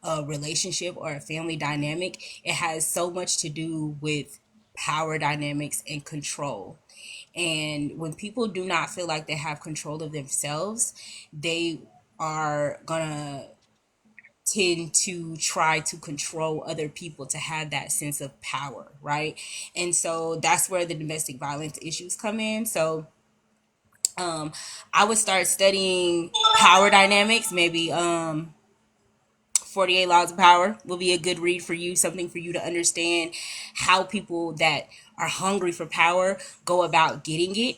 a relationship or a family dynamic, it has so much to do with power dynamics and control. And when people do not feel like they have control of themselves, they are gonna tend to try to control other people to have that sense of power, right? And so that's where the domestic violence issues come in. So um, I would start studying power dynamics, maybe 48 Laws of Power will be a good read for you, something for you to understand how people that are hungry for power go about getting it.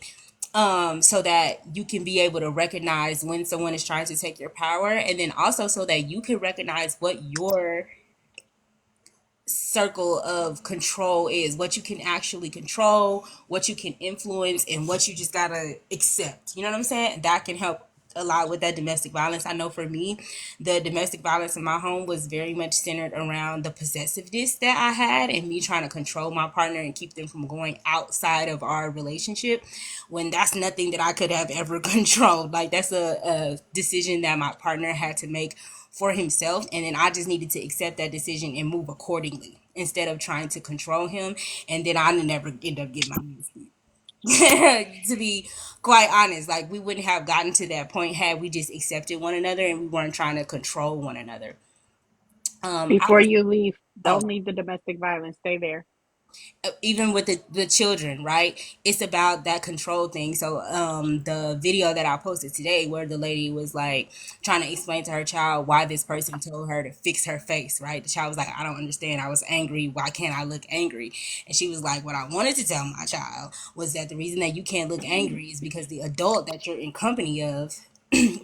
So that you can be able to recognize when someone is trying to take your power, and then also so that you can recognize what your circle of control is, what you can actually control, what you can influence, and what you just gotta accept. You know what I'm saying? That can help a lot with that domestic violence. I know for me, the domestic violence in my home was very much centered around the possessiveness that I had and me trying to control my partner and keep them from going outside of our relationship, when that's nothing that I could have ever controlled. Like, that's a decision that my partner had to make for himself, and then I just needed to accept that decision and move accordingly instead of trying to control him. And then I never end up getting my needs met. To be quite honest, like, we wouldn't have gotten to that point had we just accepted one another and we weren't trying to control one another. I Before was you leave, oh don't leave the domestic violence. Stay there. even with the children, right? It's about that control thing. So the video that I posted today, where the lady was like trying to explain to her child why this person told her to fix her face, right? The child was like, I don't understand, I was angry, why can't I look angry? And she was like, what I wanted to tell my child was that the reason that you can't look angry is because the adult that you're in company of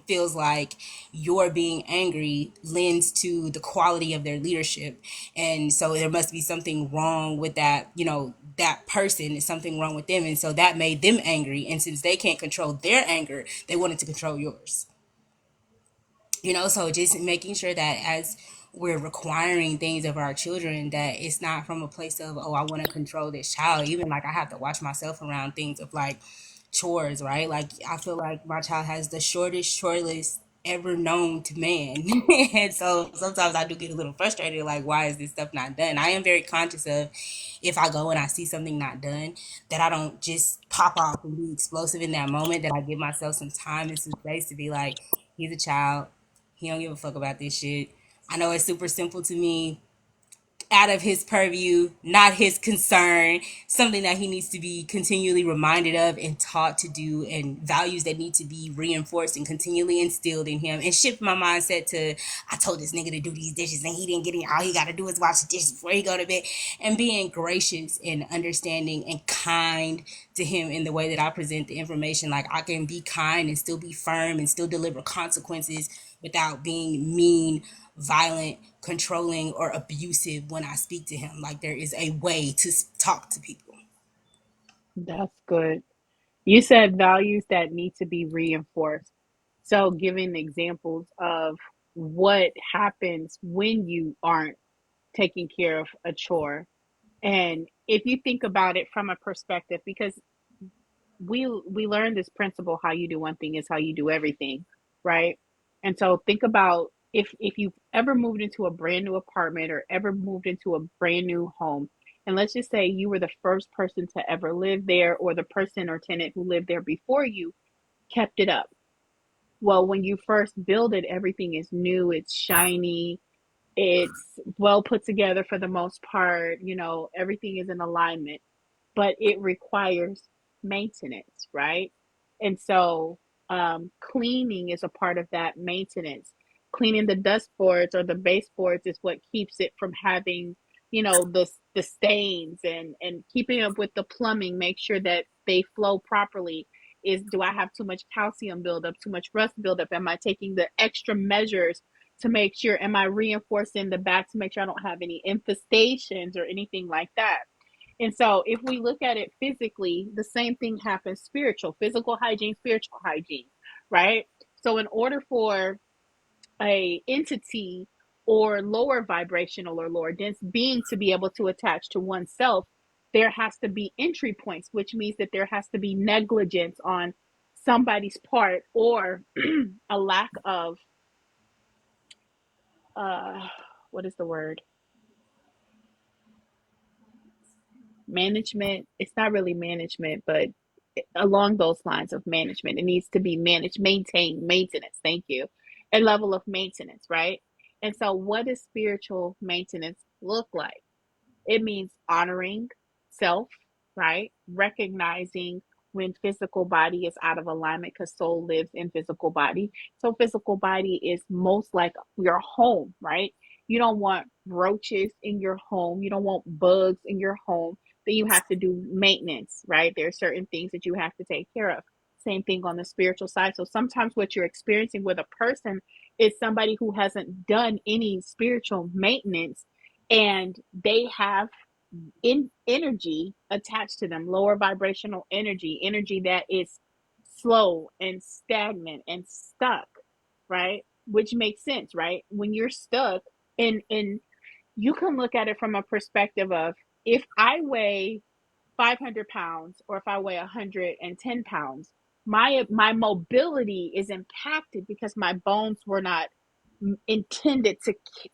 feels like your being angry lends to the quality of their leadership. And so there must be something wrong with that, that person is something wrong with them. And so that made them angry. And since they can't control their anger, they wanted to control yours. So just making sure that as we're requiring things of our children, that it's not from a place of, oh, I want to control this child. Even like, I have to watch myself around things of like chores, right? Like, I feel like my child has the shortest chore list ever known to man. And so sometimes I do get a little frustrated, like, why is this stuff not done? I am very conscious of, if I go and I see something not done, that I don't just pop off and be explosive in that moment, that I give myself some time and some space to be like, he's a child, he don't give a fuck about this shit. I know it's super simple to me, out of his purview, not his concern, something that he needs to be continually reminded of and taught to do, and values that need to be reinforced and continually instilled in him, and shift my mindset to, I told this nigga to do these dishes and he didn't get it. All he got to do is wash the dishes before he go to bed. And being gracious and understanding and kind to him in the way that I present the information. Like, I can be kind and still be firm and still deliver consequences without being mean, violent, controlling, or abusive when I speak to him. Like, there is a way to talk to people. That's good. You said values that need to be reinforced. So, giving examples of what happens when you aren't taking care of a chore. And if you think about it from a perspective, because we learned this principle, how you do one thing is how you do everything, right? And so think about, if you've ever moved into a brand new apartment or ever moved into a brand new home, and let's just say you were the first person to ever live there, or the person or tenant who lived there before you kept it up. Well, when you first build it, everything is new, it's shiny, it's well put together for the most part, everything is in alignment, but it requires maintenance, right? And so cleaning is a part of that maintenance. Cleaning the dust boards or the baseboards is what keeps it from having, the stains, and keeping up with the plumbing, make sure that they flow properly. Do I have too much calcium buildup, too much rust buildup? Am I taking the extra measures to make sure? Am I reinforcing the back to make sure I don't have any infestations or anything like that? And so if we look at it physically, the same thing happens spiritual, physical hygiene, spiritual hygiene, right? So in order for a entity or lower vibrational or lower dense being to be able to attach to oneself, there has to be entry points, which means that there has to be negligence on somebody's part, or a lack of uh what is the word, management. It's not really management, but along those lines of management. It needs to be managed, maintained, maintenance. Thank you. A level of maintenance, right? And so, what does spiritual maintenance look like? It means honoring self, right? Recognizing when physical body is out of alignment, because soul lives in physical body. So physical body is most like your home, right? You don't want roaches in your home. You don't want bugs in your home. Then you have to do maintenance, right? There are certain things that you have to take care of. Same thing on the spiritual side. So sometimes what you're experiencing with a person is somebody who hasn't done any spiritual maintenance, and they have energy attached to them, lower vibrational energy that is slow and stagnant and stuck, right? Which makes sense, right? When you're stuck, and you can look at it from a perspective of, if I weigh 500 pounds, or if I weigh 110 pounds, my mobility is impacted because my bones were not intended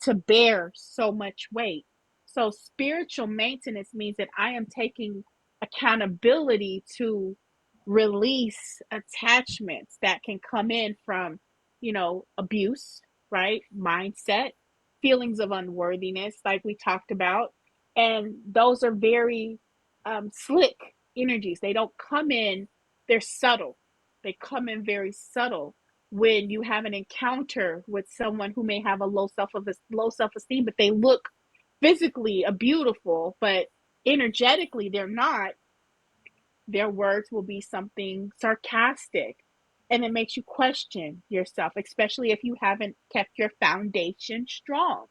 to bear so much weight. So spiritual maintenance means that I am taking accountability to release attachments that can come in from, abuse, right? Mindset, feelings of unworthiness, like we talked about. And those are very slick energies. They don't come in, they're subtle. They come in very subtle when you have an encounter with someone who may have a low self esteem, but they look physically beautiful, but energetically they're not. Their words will be something sarcastic, and it makes you question yourself, especially if you haven't kept your foundation strong.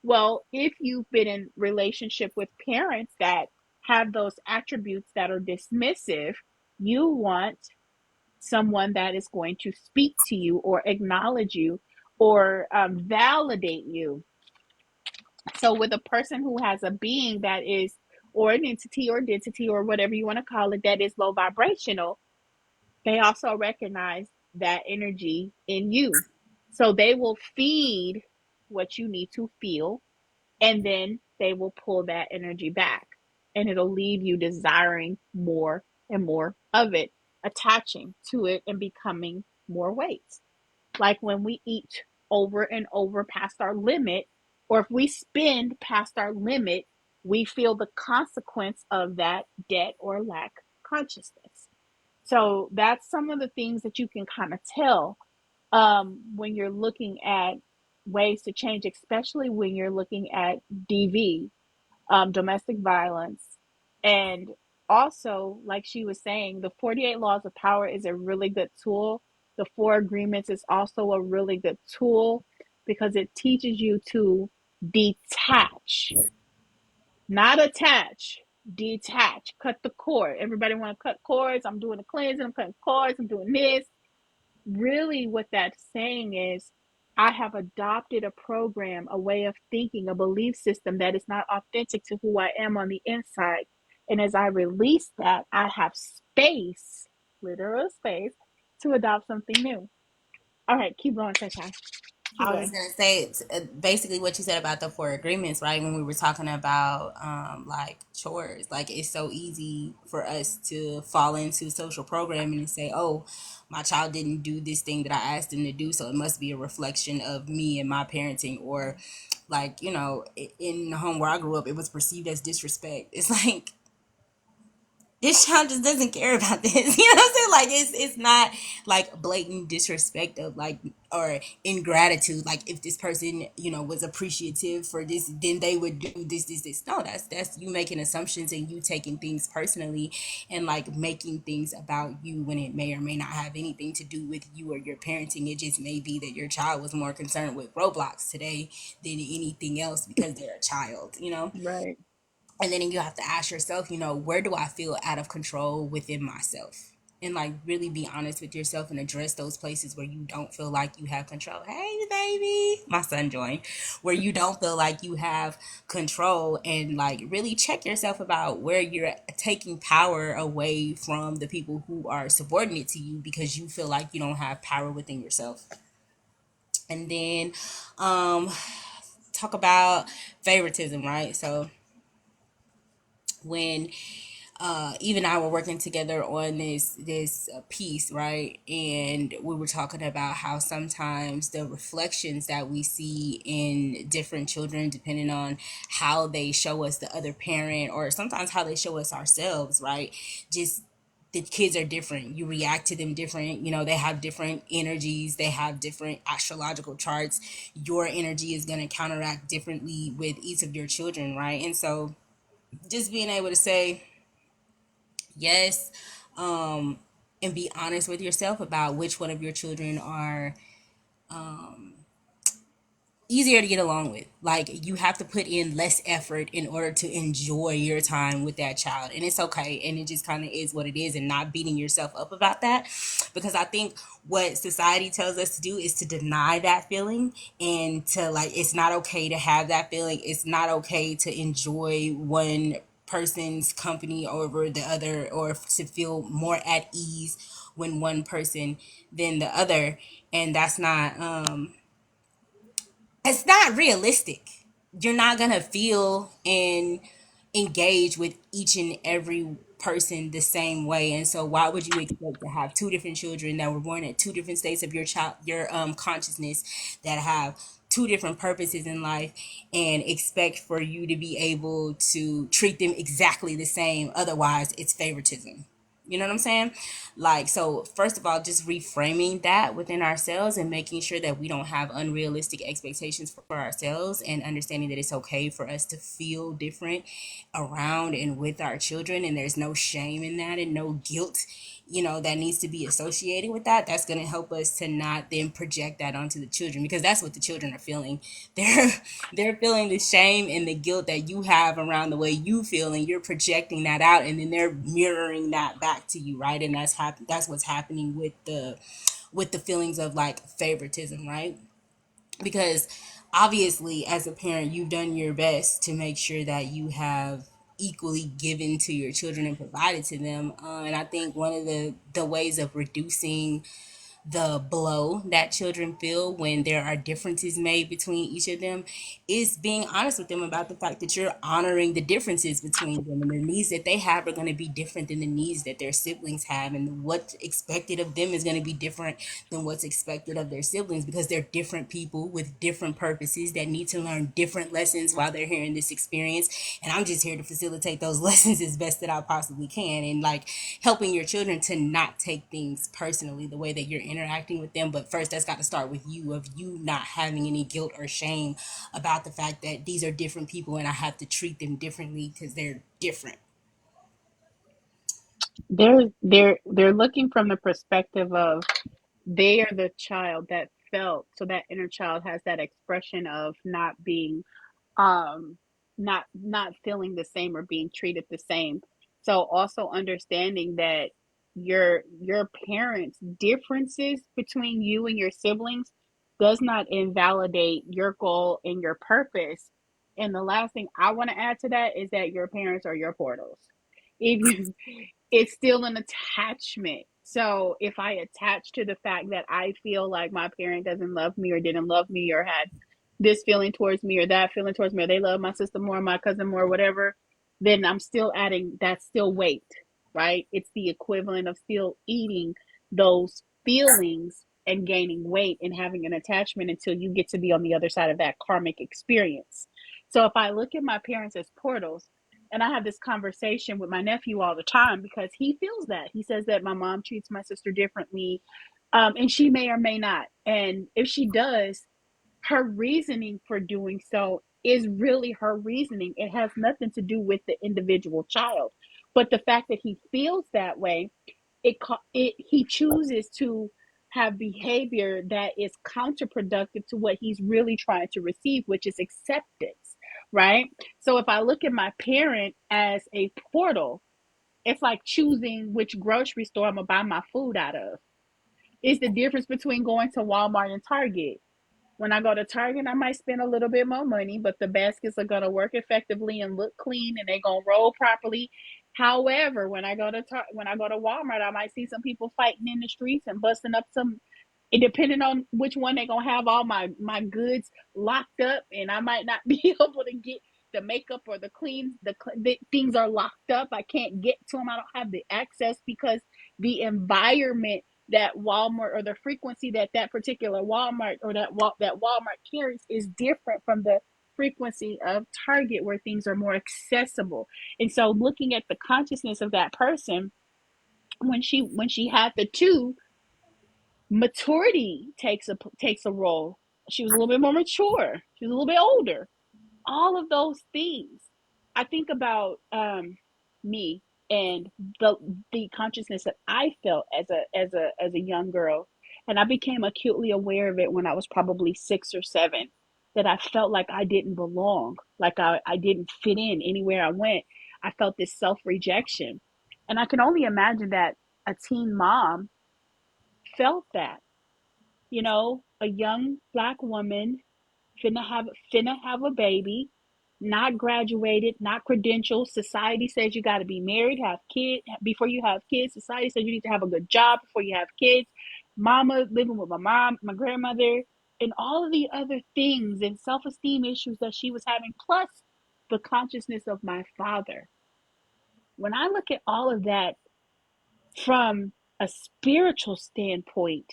Well, if you've been in relationship with parents that have those attributes that are dismissive, you want someone that is going to speak to you or acknowledge you, or validate you. So with a person who has a being that is, or an entity or density or whatever you want to call it, that is low vibrational, they also recognize that energy in you. So they will feed what you need to feel, and then they will pull that energy back. And it'll leave you desiring more and more of it, attaching to it and becoming more weight. Like when we eat over and over past our limit, or if we spend past our limit, we feel the consequence of that debt or lack consciousness. So that's some of the things that you can kind of tell when you're looking at ways to change, especially when you're looking at DV, domestic violence. And also, like she was saying, the 48 Laws of Power is a really good tool. The Four Agreements is also a really good tool, because it teaches you to detach, not attach. Detach, cut the cord. Everybody want to cut cords. I'm doing a cleansing, I'm cutting cords, I'm doing this. Really, what that's saying is, I have adopted a program, a way of thinking, a belief system that is not authentic to who I am on the inside. And as I release that, I have space, literal space, to adopt something new. All right, keep going, Sunshine. Keep I was going. gonna say basically what you said about the four agreements, right? When we were talking about like chores, like it's so easy for us to fall into social programming and say, "Oh, my child didn't do this thing that I asked them to do, so it must be a reflection of me and my parenting." Or, like, in the home where I grew up, it was perceived as disrespect. It's like, this child just doesn't care about this. You know what I'm saying? Like, it's not like blatant disrespect of like, or ingratitude. Like, if this person, was appreciative for this, then they would do this. No, that's you making assumptions and you taking things personally, and like making things about you when it may or may not have anything to do with you or your parenting. It just may be that your child was more concerned with Roblox today than anything else because they're a child. Right. And then you have to ask yourself, where do I feel out of control within myself? And like really be honest with yourself and address those places where you don't feel like you have control. Hey, baby, my son joined. Where you don't feel like you have control, and like really check yourself about where you're taking power away from the people who are subordinate to you because you feel like you don't have power within yourself. And then talk about favoritism, right? So when even I were working together on this piece, right? And we were talking about how sometimes the reflections that we see in different children, depending on how they show us the other parent, or sometimes how they show us ourselves, right? Just the kids are different. You react to them different. They have different energies. They have different astrological charts. Your energy is going to counteract differently with each of your children, right? And so just being able to say, yes, um, and be honest with yourself about which one of your children are easier to get along with. Like, you have to put in less effort in order to enjoy your time with that child. And it's okay. And it just kind of is what it is, and not beating yourself up about that. Because I think what society tells us to do is to deny that feeling, and to like, it's not okay to have that feeling. It's not okay to enjoy one person's company over the other, or to feel more at ease when one person than the other. And that's not it's not realistic. You're not gonna feel and engage with each and every person the same way. And so why would you expect to have two different children that were born at two different states of your consciousness, that have two different purposes in life, and expect for you to be able to treat them exactly the same? Otherwise, it's favoritism. You know what I'm saying? Like, so first of all, just reframing that within ourselves and making sure that we don't have unrealistic expectations for ourselves, and understanding that it's okay for us to feel different around and with our children. And there's no shame in that, and no guilt, that needs to be associated with that. That's going to help us to not then project that onto the children, because that's what the children are feeling. They're they're feeling the shame and the guilt that you have around the way you feel, and you're projecting that out, and then they're mirroring that back to you, right? And that's what's happening with the feelings of like favoritism, right? Because obviously, as a parent, you've done your best to make sure that you have equally given to your children and provided to them. And I think one of the ways of reducing the blow that children feel when there are differences made between each of them is being honest with them about the fact that you're honoring the differences between them, and the needs that they have are going to be different than the needs that their siblings have, and what's expected of them is going to be different than what's expected of their siblings, because they're different people with different purposes that need to learn different lessons while they're here in this experience. And I'm just here to facilitate those lessons as best that I possibly can, and like helping your children to not take things personally the way that you're interacting with them. But first, that's got to start with you, of you not having any guilt or shame about the fact that these are different people and I have to treat them differently because they're different. They're looking from the perspective of they are the child that felt, so that inner child has that expression of not being um not feeling the same or being treated the same. So also understanding that your parents differences between you and your siblings does not invalidate your goal and your purpose. And the last thing I want to add to that is that your parents are your portals. If you, it's still an attachment. So if I attach to the fact that I feel like my parent doesn't love me or didn't love me or had this feeling towards me or that feeling towards me, or they love my sister more, my cousin more, whatever, then I'm still adding, that's still weight, right? It's the equivalent of still eating those feelings and gaining weight and having an attachment until you get to be on the other side of that karmic experience. So if I look at my parents as portals, and I have this conversation with my nephew all the time because he feels that. He says that my mom treats my sister differently, and she may or may not. And if she does, her reasoning for doing so is really her reasoning. It has nothing to do with the individual child. But the fact that he feels that way, he chooses to have behavior that is counterproductive to what he's really trying to receive, which is acceptance, right? So if I look at my parent as a portal, it's like choosing which grocery store I'm gonna buy my food out of. It's the difference between going to Walmart and Target. When I go to Target, I might spend a little bit more money, but the baskets are going to work effectively and look clean, and they're going to roll properly. However, when I go to Walmart, I might see some people fighting in the streets and busting up some. Depending on which one, they're gonna have all my goods locked up, and I might not be able to get the makeup or the clean. The things are locked up. I can't get to them. I don't have the access because the environment that Walmart, or the frequency that that particular Walmart, or that Walmart carries, is different from the frequency of Target, where things are more accessible. And so looking at the consciousness of that person, when she had the two, maturity takes a role. She was a little bit more mature. She was a little bit older. All of those things. I think about me and the the consciousness that I felt as a young girl, and I became acutely aware of it when I was probably 6 or 7. That I felt like I didn't belong, like I didn't fit in anywhere I went. I felt this self rejection, and I can only imagine that a teen mom felt that. A young black woman finna have a baby, not graduated, not credentialed. Society says you got to be married, have kids before you have kids. Society says you need to have a good job before you have kids. Mama living with my mom, my grandmother, and all of the other things and self-esteem issues that she was having, plus the consciousness of my father. When I look at all of that from a spiritual standpoint,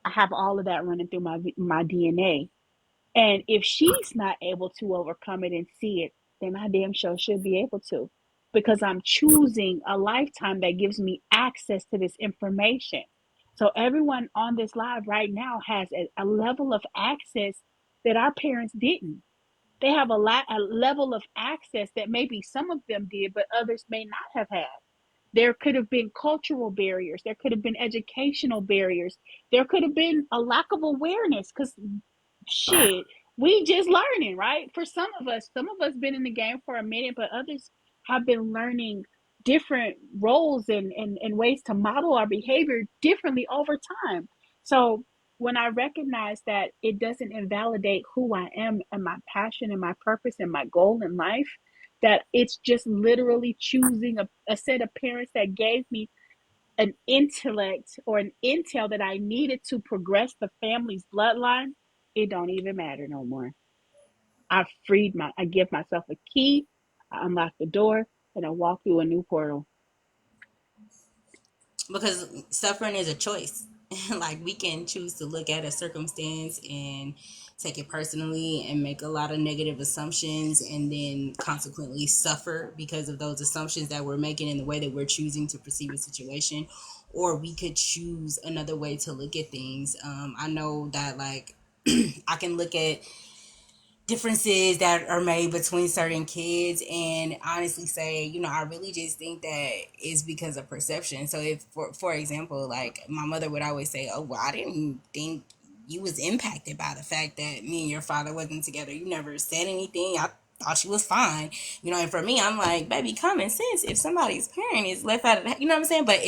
I have all of that running through my DNA. And if she's not able to overcome it and see it, then I damn sure should be able to, because I'm choosing a lifetime that gives me access to this information. So everyone on this live right now has a level of access that our parents didn't. They have a level of access that maybe some of them did, but others may not have had. There could have been cultural barriers. There could have been educational barriers. There could have been a lack of awareness, because shit, we just learning, right? For some of us been in the game for a minute, but others have been learning different roles and ways to model our behavior differently over time. So when I recognize that it doesn't invalidate who I am and my passion and my purpose and my goal in life, that it's just literally choosing a set of parents that gave me an intellect or an intel that I needed to progress the family's bloodline, it don't even matter no more. I give myself a key, I unlock the door, and I walk through a new portal. Because suffering is a choice. Like, we can choose to look at a circumstance and take it personally and make a lot of negative assumptions, and then consequently suffer because of those assumptions that we're making in the way that we're choosing to perceive a situation. Or we could choose another way to look at things. I know that, like, I can look at differences that are made between certain kids and honestly say, I really just think that it's because of perception. So if, for example, like, my mother would always say, oh, well, I didn't think you was impacted by the fact that me and your father wasn't together. You never said anything. I thought you was fine. And for me, I'm like, baby, common sense. If somebody's parent is left out of that, you know what I'm saying? But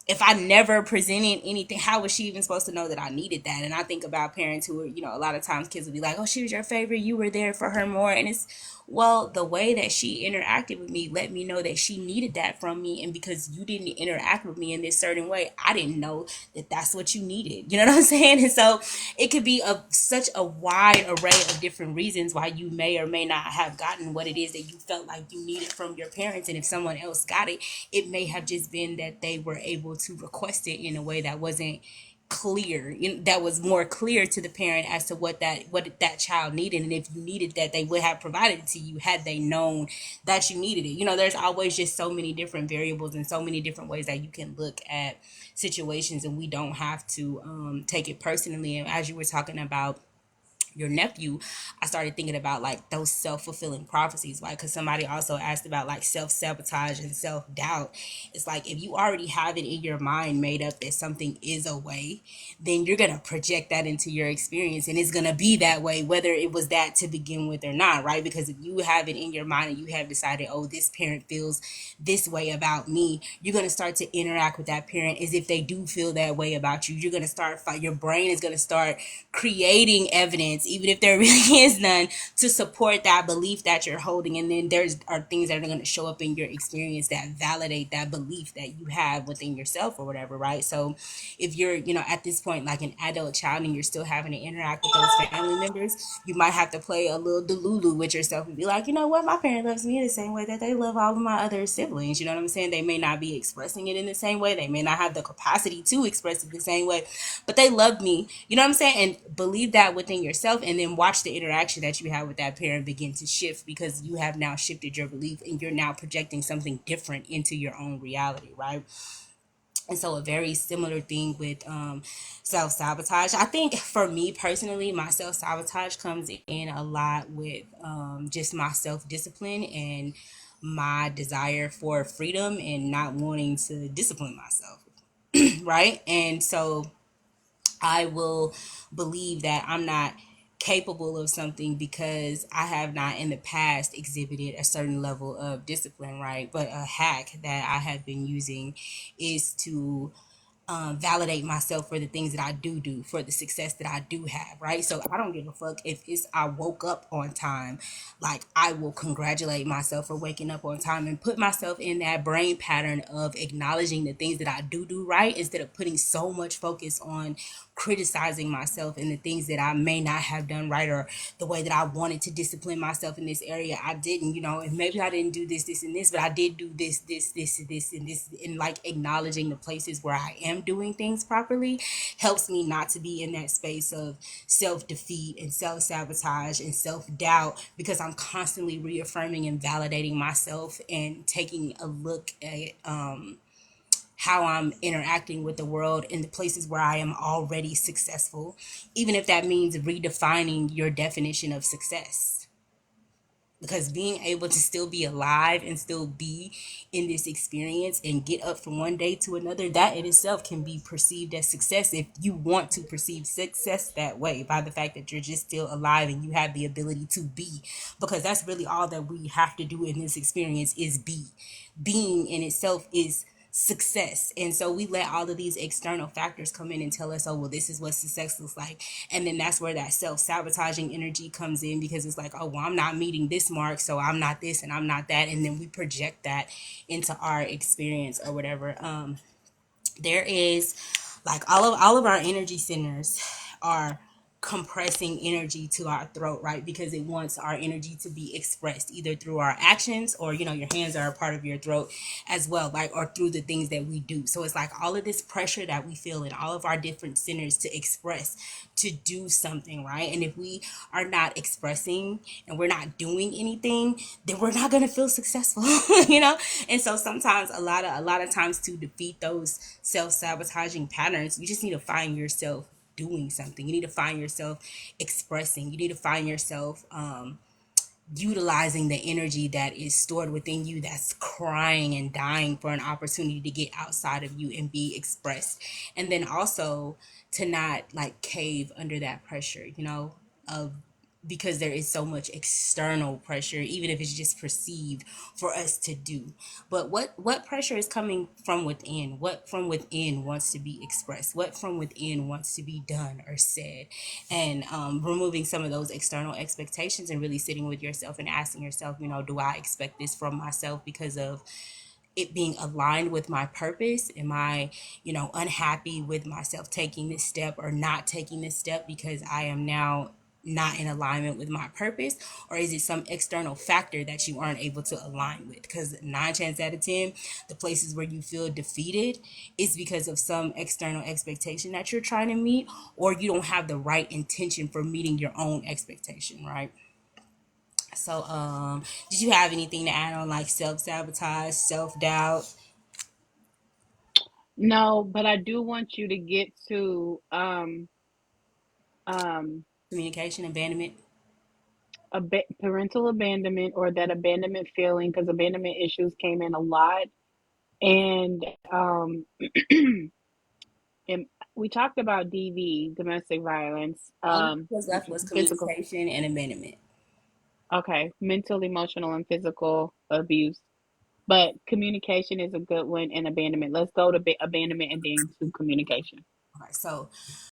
if I never presented anything, how was she even supposed to know that I needed that? And I think about parents who are, a lot of times kids will be like, oh, she was your favorite. You were there for her more. And it's, well, the way that she interacted with me let me know that she needed that from me. And because you didn't interact with me in this certain way, I didn't know that that's what you needed. You know what I'm saying? And so it could be such a wide array of different reasons why you may or may not have gotten what it is that you felt like you needed from your parents. And if someone else got it, it may have just been that they were able to request it in a way that wasn't clear, that was more clear to the parent as to what that child needed. And if you needed that, they would have provided it to you had they known that you needed it. There's always just so many different variables and so many different ways that you can look at situations, and we don't have to take it personally. And as you were talking about your nephew, I started thinking about like those self-fulfilling prophecies, right? Because somebody also asked about like self-sabotage and self-doubt. It's like if you already have it in your mind made up that something is a way, then you're gonna project that into your experience, and it's gonna be that way whether it was that to begin with or not, right? Because if you have it in your mind and you have decided, oh, this parent feels this way about me, you're gonna start to interact with that parent as if they do feel that way about you. You're gonna start your brain is gonna start creating evidence, even if there really is none, to support that belief that you're holding. And then there's are things that are going to show up in your experience that validate that belief that you have within yourself or whatever, right? So if you're, at this point like an adult child and you're still having to interact with those family members, you might have to play a little delulu with yourself and be like, you know what, my parent loves me the same way that they love all of my other siblings. You know what I'm saying? They may not be expressing it in the same way, they may not have the capacity to express it the same way, but they love me. You know what I'm saying? And believe that within yourself, and then watch the interaction that you have with that parent begin to shift, because you have now shifted your belief and you're now projecting something different into your own reality, right? And so a very similar thing with self-sabotage. I think for me personally, my self-sabotage comes in a lot with just my self-discipline and my desire for freedom and not wanting to discipline myself, right? And so I will believe that I'm not capable of something because I have not in the past exhibited a certain level of discipline, right? But a hack that I have been using is to validate myself for the things that I do, for the success that I do have, right? So I don't give a fuck if it's I woke up on time. Like, I will congratulate myself for waking up on time and put myself in that brain pattern of acknowledging the things that I do right, instead of putting so much focus on criticizing myself and the things that I may not have done right, or the way that I wanted to discipline myself in this area. I didn't, and maybe I didn't do this, and this, but I did do this, and this, and like acknowledging the places where I am doing things properly helps me not to be in that space of self defeat and self sabotage and self doubt, because I'm constantly reaffirming and validating myself and taking a look at how I'm interacting with the world in the places where I am already successful, even if that means redefining your definition of success. Because being able to still be alive and still be in this experience and get up from one day to another, that in itself can be perceived as success, if you want to perceive success that way, by the fact that you're just still alive and you have the ability to be. Because that's really all that we have to do in this experience, is be. Being in itself is success. And so we let all of these external factors come in and tell us, oh, well, this is what success looks like. And then that's where that self-sabotaging energy comes in, because it's like, oh, well, I'm not meeting this mark, so I'm not this and I'm not that. And then we project that into our experience or whatever. There is like all of our energy centers are compressing energy to our throat, right? Because it wants our energy to be expressed either through our actions, or your hands are a part of your throat as well, like, or through the things that we do. So it's like all of this pressure that we feel in all of our different centers to express, to do something, right? And if we are not expressing and we're not doing anything, then we're not going to feel successful. And so sometimes a lot of times, to defeat those self-sabotaging patterns, you just need to find yourself doing something. You need to find yourself expressing. You need to find yourself utilizing the energy that is stored within you, that's crying and dying for an opportunity to get outside of you and be expressed. And then also to not like cave under that pressure, of because there is so much external pressure, even if it's just perceived, for us to do. But what pressure is coming from within? What from within wants to be expressed? What from within wants to be done or said? And removing some of those external expectations and really sitting with yourself and asking yourself, do I expect this from myself because of it being aligned with my purpose? Am I, unhappy with myself taking this step or not taking this step because I am now not in alignment with my purpose? Or is it some external factor that you aren't able to align with? Because 9 times out of 10, the places where you feel defeated is because of some external expectation that you're trying to meet, or you don't have the right intention for meeting your own expectation, right? So, did you have anything to add on like self sabotage, self doubt, No, but I do want you to get to um communication, abandonment? parental abandonment, or that abandonment feeling, because abandonment issues came in a lot. And and we talked about DV, domestic violence, Only thing was left was physical, communication and abandonment. okay, mental, emotional, and physical abuse. But communication is a good one, and abandonment. Let's go to abandonment and then to communication. Okay, so